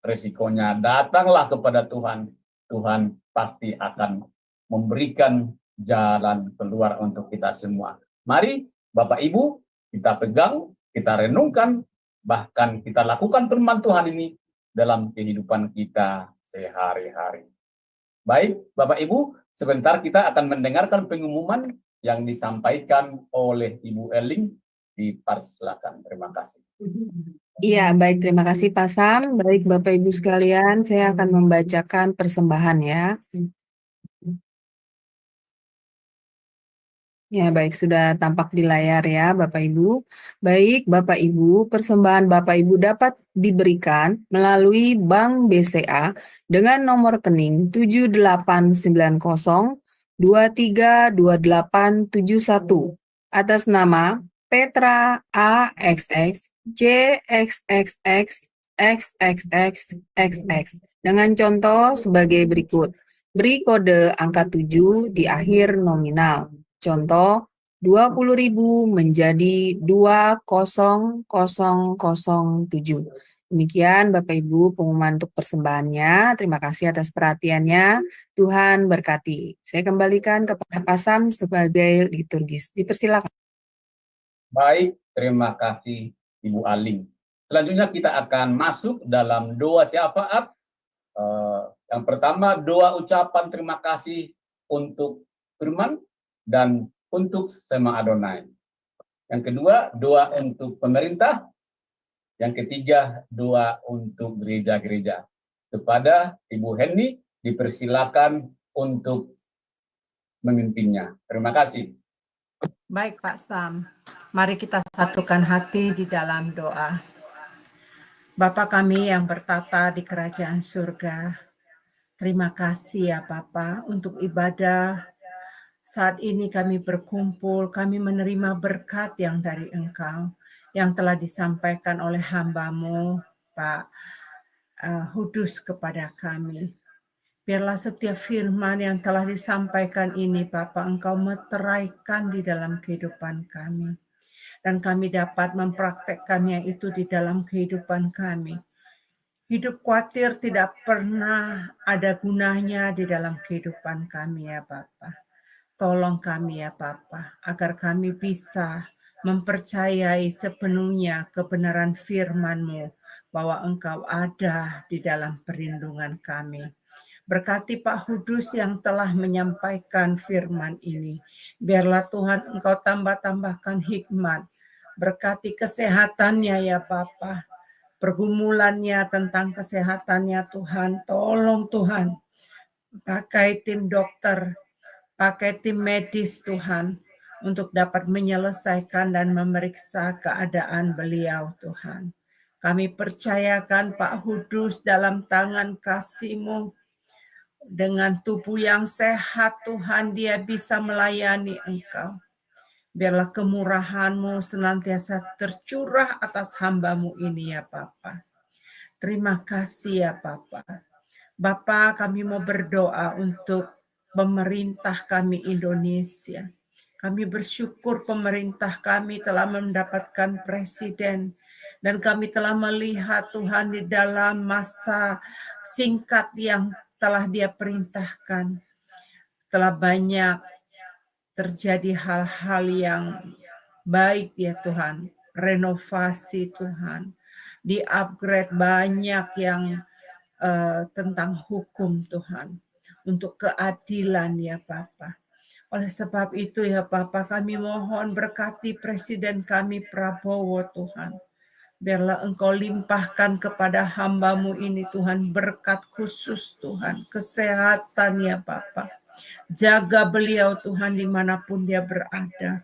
[SPEAKER 1] resikonya, datanglah kepada Tuhan. Tuhan pasti akan memberikan jalan keluar untuk kita semua. Mari Bapak Ibu, kita pegang, kita renungkan, bahkan kita lakukan firman Tuhan ini dalam kehidupan kita sehari-hari. Baik Bapak Ibu, sebentar kita akan mendengarkan pengumuman yang disampaikan oleh Ibu Eling. Dipersilakan. Terima kasih.
[SPEAKER 5] Iya, baik. Terima kasih Pak Sam. Baik Bapak Ibu sekalian, saya akan membacakan persembahan ya. Ya, baik, sudah tampak di layar ya Bapak Ibu. Baik Bapak Ibu, persembahan Bapak Ibu dapat diberikan melalui Bank BCA dengan nomor rekening 7890232871 atas nama Petra AXX JXXX dengan contoh sebagai berikut. Beri kode angka 7 di akhir nominal. Contoh, 20.000 menjadi 20007. Demikian Bapak Ibu pengumuman untuk persembahannya. Terima kasih atas perhatiannya. Tuhan berkati. Saya kembalikan kepada Pak Sam sebagai liturgis. Dipersilakan.
[SPEAKER 1] Baik, terima kasih Ibu Aling. Selanjutnya kita akan masuk dalam doa syafaat. Yang pertama, doa ucapan terima kasih untuk firman dan untuk Sema Adonai. Yang kedua, doa untuk pemerintah. Yang ketiga, doa untuk gereja-gereja. Kepada Ibu Henny, dipersilakan untuk memimpinnya. Terima kasih.
[SPEAKER 6] Baik Pak Sam, mari kita satukan hati di dalam doa. Bapa kami yang bertata di kerajaan surga, terima kasih ya Bapa untuk ibadah. Saat ini kami berkumpul, kami menerima berkat yang dari Engkau, yang telah disampaikan oleh hamba-Mu, Pak Hudus kepada kami. Biarlah setiap firman yang telah disampaikan ini, Bapa, Engkau meteraikan di dalam kehidupan kami. Dan kami dapat mempraktekkannya itu di dalam kehidupan kami. Hidup khawatir tidak pernah ada gunanya di dalam kehidupan kami ya Bapa. Tolong kami ya Bapa, agar kami bisa mempercayai sepenuhnya kebenaran firman-Mu, bahwa Engkau ada di dalam perlindungan kami. Berkati Pak Hudus yang telah menyampaikan firman ini. Biarlah Tuhan Engkau tambah-tambahkan hikmat. Berkati kesehatannya ya Bapa. Pergumulannya tentang kesehatannya Tuhan. Tolong Tuhan. Pakai tim dokter, pakai tim medis Tuhan. Untuk dapat menyelesaikan dan memeriksa keadaan beliau Tuhan. Kami percayakan Pak Hudus dalam tangan kasih-Mu. Dengan tubuh yang sehat Tuhan, dia bisa melayani Engkau. Biarlah kemurahan-Mu senantiasa tercurah atas hamba-Mu ini ya Bapa. Terima kasih ya Bapa. Bapa, kami mau berdoa untuk pemerintah kami Indonesia. Kami bersyukur pemerintah kami telah mendapatkan presiden. Dan kami telah melihat Tuhan di dalam masa singkat yang telah Dia perintahkan. Telah banyak terjadi hal-hal yang baik ya Tuhan. Renovasi Tuhan. Di-upgrade banyak yang tentang hukum Tuhan. Untuk keadilan ya Bapa. Oleh sebab itu ya Bapa, kami mohon berkati Presiden kami Prabowo Tuhan. Biarlah Engkau limpahkan kepada hamba-Mu ini Tuhan berkat khusus Tuhan. Kesehatan ya Bapa. Jaga beliau Tuhan dimanapun dia berada.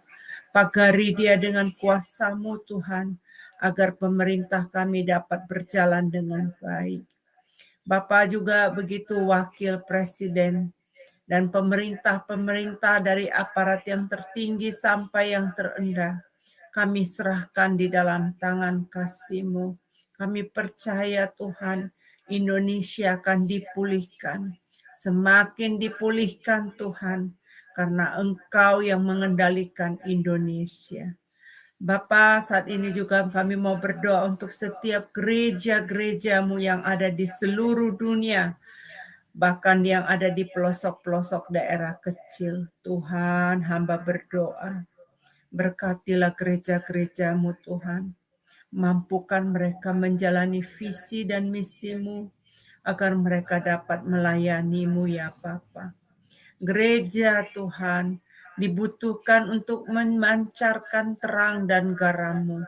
[SPEAKER 6] Pagari dia dengan kuasa-Mu Tuhan. Agar pemerintah kami dapat berjalan dengan baik. Bapak juga begitu wakil presiden dan pemerintah-pemerintah dari aparat yang tertinggi sampai yang terendah. Kami serahkan di dalam tangan kasih-Mu. Kami percaya Tuhan Indonesia akan dipulihkan. Semakin dipulihkan Tuhan karena Engkau yang mengendalikan Indonesia. Bapa, saat ini juga kami mau berdoa untuk setiap gereja-gereja-Mu yang ada di seluruh dunia, bahkan yang ada di pelosok-pelosok daerah kecil. Tuhan, hamba berdoa, berkatilah gereja-gereja-Mu Tuhan. Mampukan mereka menjalani visi dan misi-Mu, agar mereka dapat melayani-Mu ya Bapa. Gereja Tuhan, dibutuhkan untuk memancarkan terang dan garam-Mu.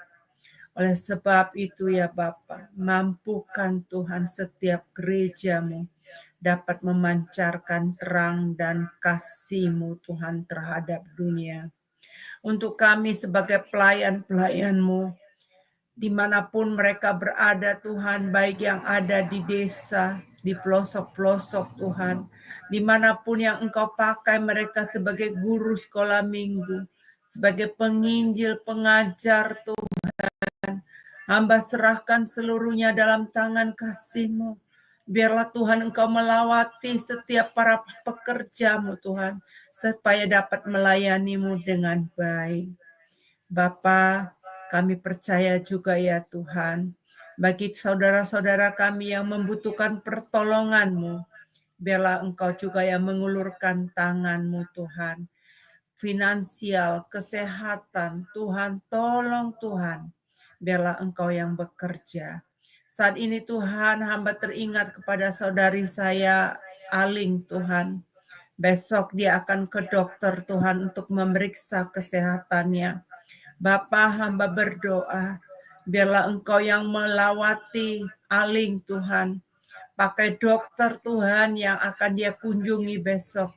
[SPEAKER 6] Oleh sebab itu ya Bapa, mampukan Tuhan setiap gereja-Mu dapat memancarkan terang dan kasih-Mu Tuhan terhadap dunia. Untuk kami sebagai pelayan-pelayan-Mu, dimanapun mereka berada Tuhan, baik yang ada di desa, di pelosok-pelosok Tuhan, dimanapun yang Engkau pakai mereka sebagai guru sekolah minggu, sebagai penginjil, pengajar Tuhan, hamba serahkan seluruhnya dalam tangan kasih-Mu. Biarlah Tuhan Engkau melawati setiap para pekerja-Mu Tuhan, supaya dapat melayani-Mu dengan baik. Bapa, kami percaya juga ya Tuhan, bagi saudara-saudara kami yang membutuhkan pertolongan-Mu, biarlah Engkau juga yang mengulurkan tangan-Mu Tuhan. Finansial, kesehatan, Tuhan tolong Tuhan, biarlah Engkau yang bekerja. Saat ini Tuhan, hamba teringat kepada saudari saya, Aling Tuhan. Besok dia akan ke dokter Tuhan untuk memeriksa kesehatannya. Bapa, hamba berdoa, biarlah Engkau yang melawati Aling Tuhan. Pakai dokter Tuhan yang akan dia kunjungi besok,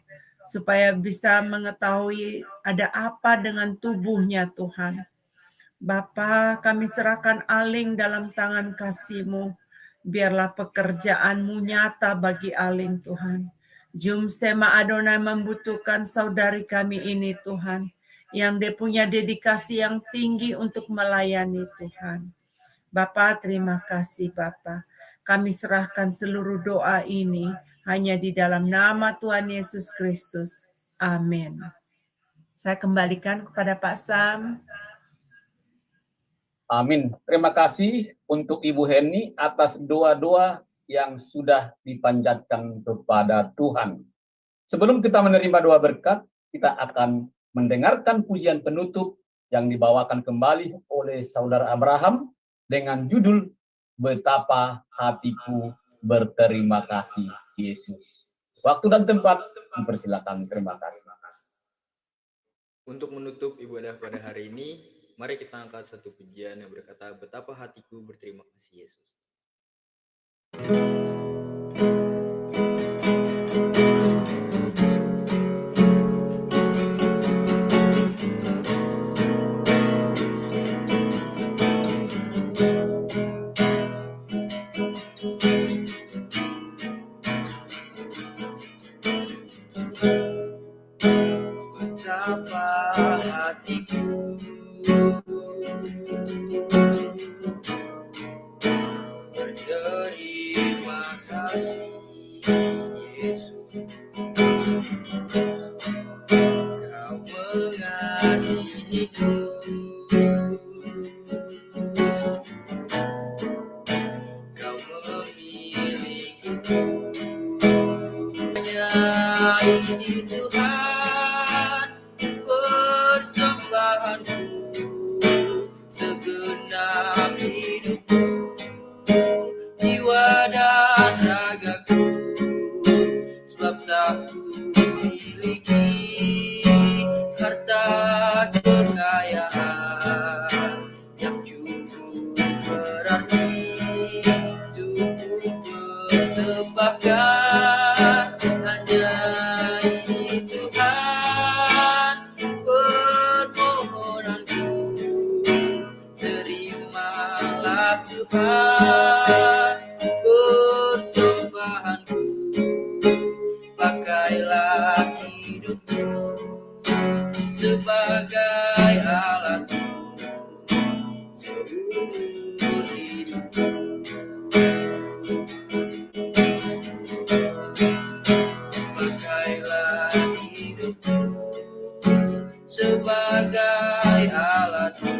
[SPEAKER 6] supaya bisa mengetahui ada apa dengan tubuhnya Tuhan. Bapa, kami serahkan Aling dalam tangan kasih-Mu. Biarlah pekerjaan-Mu nyata bagi Aling Tuhan. Jumsema Adonai membutuhkan saudari kami ini Tuhan, yang dia punya dedikasi yang tinggi untuk melayani Tuhan. Bapa, terima kasih Bapa. Kami serahkan seluruh doa ini hanya di dalam nama Tuhan Yesus Kristus. Amin. Saya kembalikan kepada Pak Sam.
[SPEAKER 1] Amin. Terima kasih untuk Ibu Heni atas doa-doa yang sudah dipanjatkan kepada Tuhan. Sebelum kita menerima doa berkat, kita akan mendengarkan pujian penutup yang dibawakan kembali oleh Saudara Abraham dengan judul Betapa Hatiku Berterima Kasih Yesus. Waktu dan tempat dipersilakan. Terima kasih.
[SPEAKER 2] Untuk menutup ibadah pada hari ini, mari kita angkat satu pujian yang berkata, betapa hatiku berterima kasih Yesus. Betapa hatiku berterima kasih Yesus, Kau mengasihiku, Kau memilikiku. Hanya ini Tuhan persembahanku, segenap hidupku, jiwa dan ragaku, sebab tak ku miliki harta kekayaan yang cukup berarti untuk persembahkan. Hanya ini Tuhan permohonanku, terimalah Tuhan persembahanku, pakailah hidupku sebagai alatmu, seumur hidupku. Pakailah hidupku sebagai alatmu,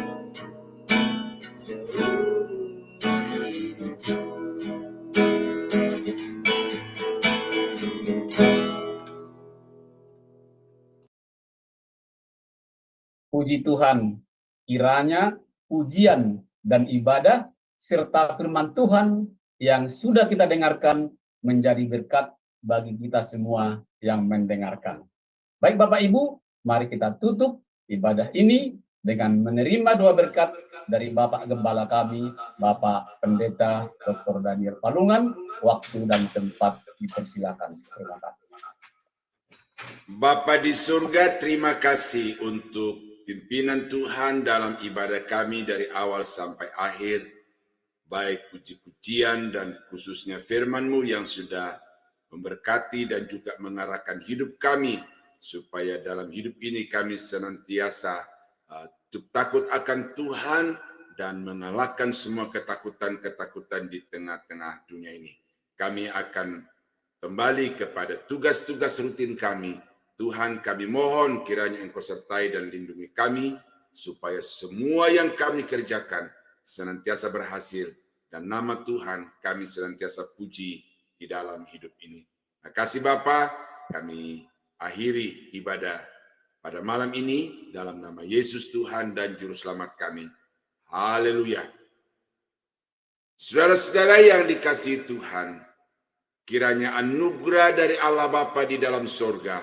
[SPEAKER 2] seumur hidupku.
[SPEAKER 1] Puji Tuhan, kiranya pujian dan ibadah serta firman Tuhan yang sudah kita dengarkan menjadi berkat bagi kita semua yang mendengarkan. Baik Bapak Ibu, mari kita tutup ibadah ini dengan menerima doa berkat dari Bapak Gembala kami, Bapak Pendeta Dr. Daniel Palungan. Waktu dan tempat dipersilakan. Terima kasih.
[SPEAKER 7] Bapa di surga, terima kasih untuk pimpinan Tuhan dalam ibadah kami dari awal sampai akhir, baik puji-pujian dan khususnya firman-Mu yang sudah memberkati dan juga mengarahkan hidup kami, supaya dalam hidup ini kami senantiasa takut akan Tuhan dan mengalahkan semua ketakutan-ketakutan di tengah-tengah dunia ini. Kami akan kembali kepada tugas-tugas rutin kami. Tuhan, kami mohon kiranya Engkau sertai dan lindungi kami, supaya semua yang kami kerjakan senantiasa berhasil, dan nama Tuhan kami senantiasa puji di dalam hidup ini. Terima kasih Bapa, kami akhiri ibadah pada malam ini dalam nama Yesus Tuhan dan Juru Selamat kami. Haleluya. Saudara-saudara yang dikasihi Tuhan, kiranya anugerah dari Allah Bapa di dalam sorga,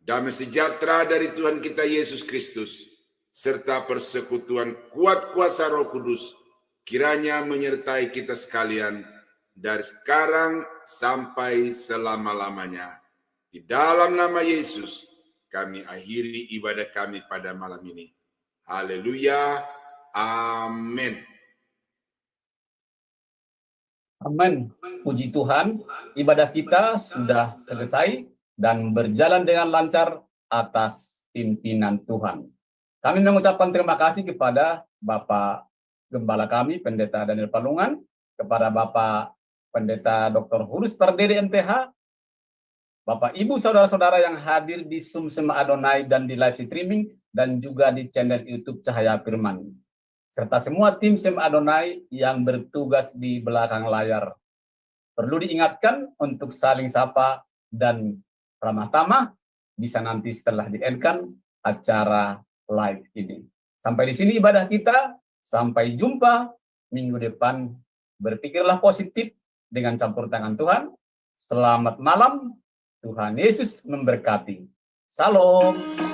[SPEAKER 7] damai sejahtera dari Tuhan kita Yesus Kristus, serta persekutuan kuat kuasa Roh Kudus, kiranya menyertai kita sekalian dari sekarang sampai selama-lamanya. Di dalam nama Yesus, kami akhiri ibadah kami pada malam ini. Haleluya. Amin.
[SPEAKER 1] Amin. Puji Tuhan, ibadah kita sudah selesai dan berjalan dengan lancar atas pimpinan Tuhan. Kami mengucapkan terima kasih kepada Bapak Gembala kami, Pendeta Daniel Palungan, kepada Bapak Pendeta Dr. Hulus Pardede MTH, Bapak Ibu Saudara-saudara yang hadir di Zoom Sema Adonai dan di live streaming, dan juga di channel YouTube Cahaya Firman. serta semua tim Sem Adonai yang bertugas di belakang layar. Perlu diingatkan untuk saling sapa dan ramah tamah bisa nanti setelah di-end-kan acara live ini. Sampai di sini ibadah kita, sampai jumpa minggu depan. Berpikirlah positif dengan campur tangan Tuhan. Selamat malam, Tuhan Yesus memberkati. Salam.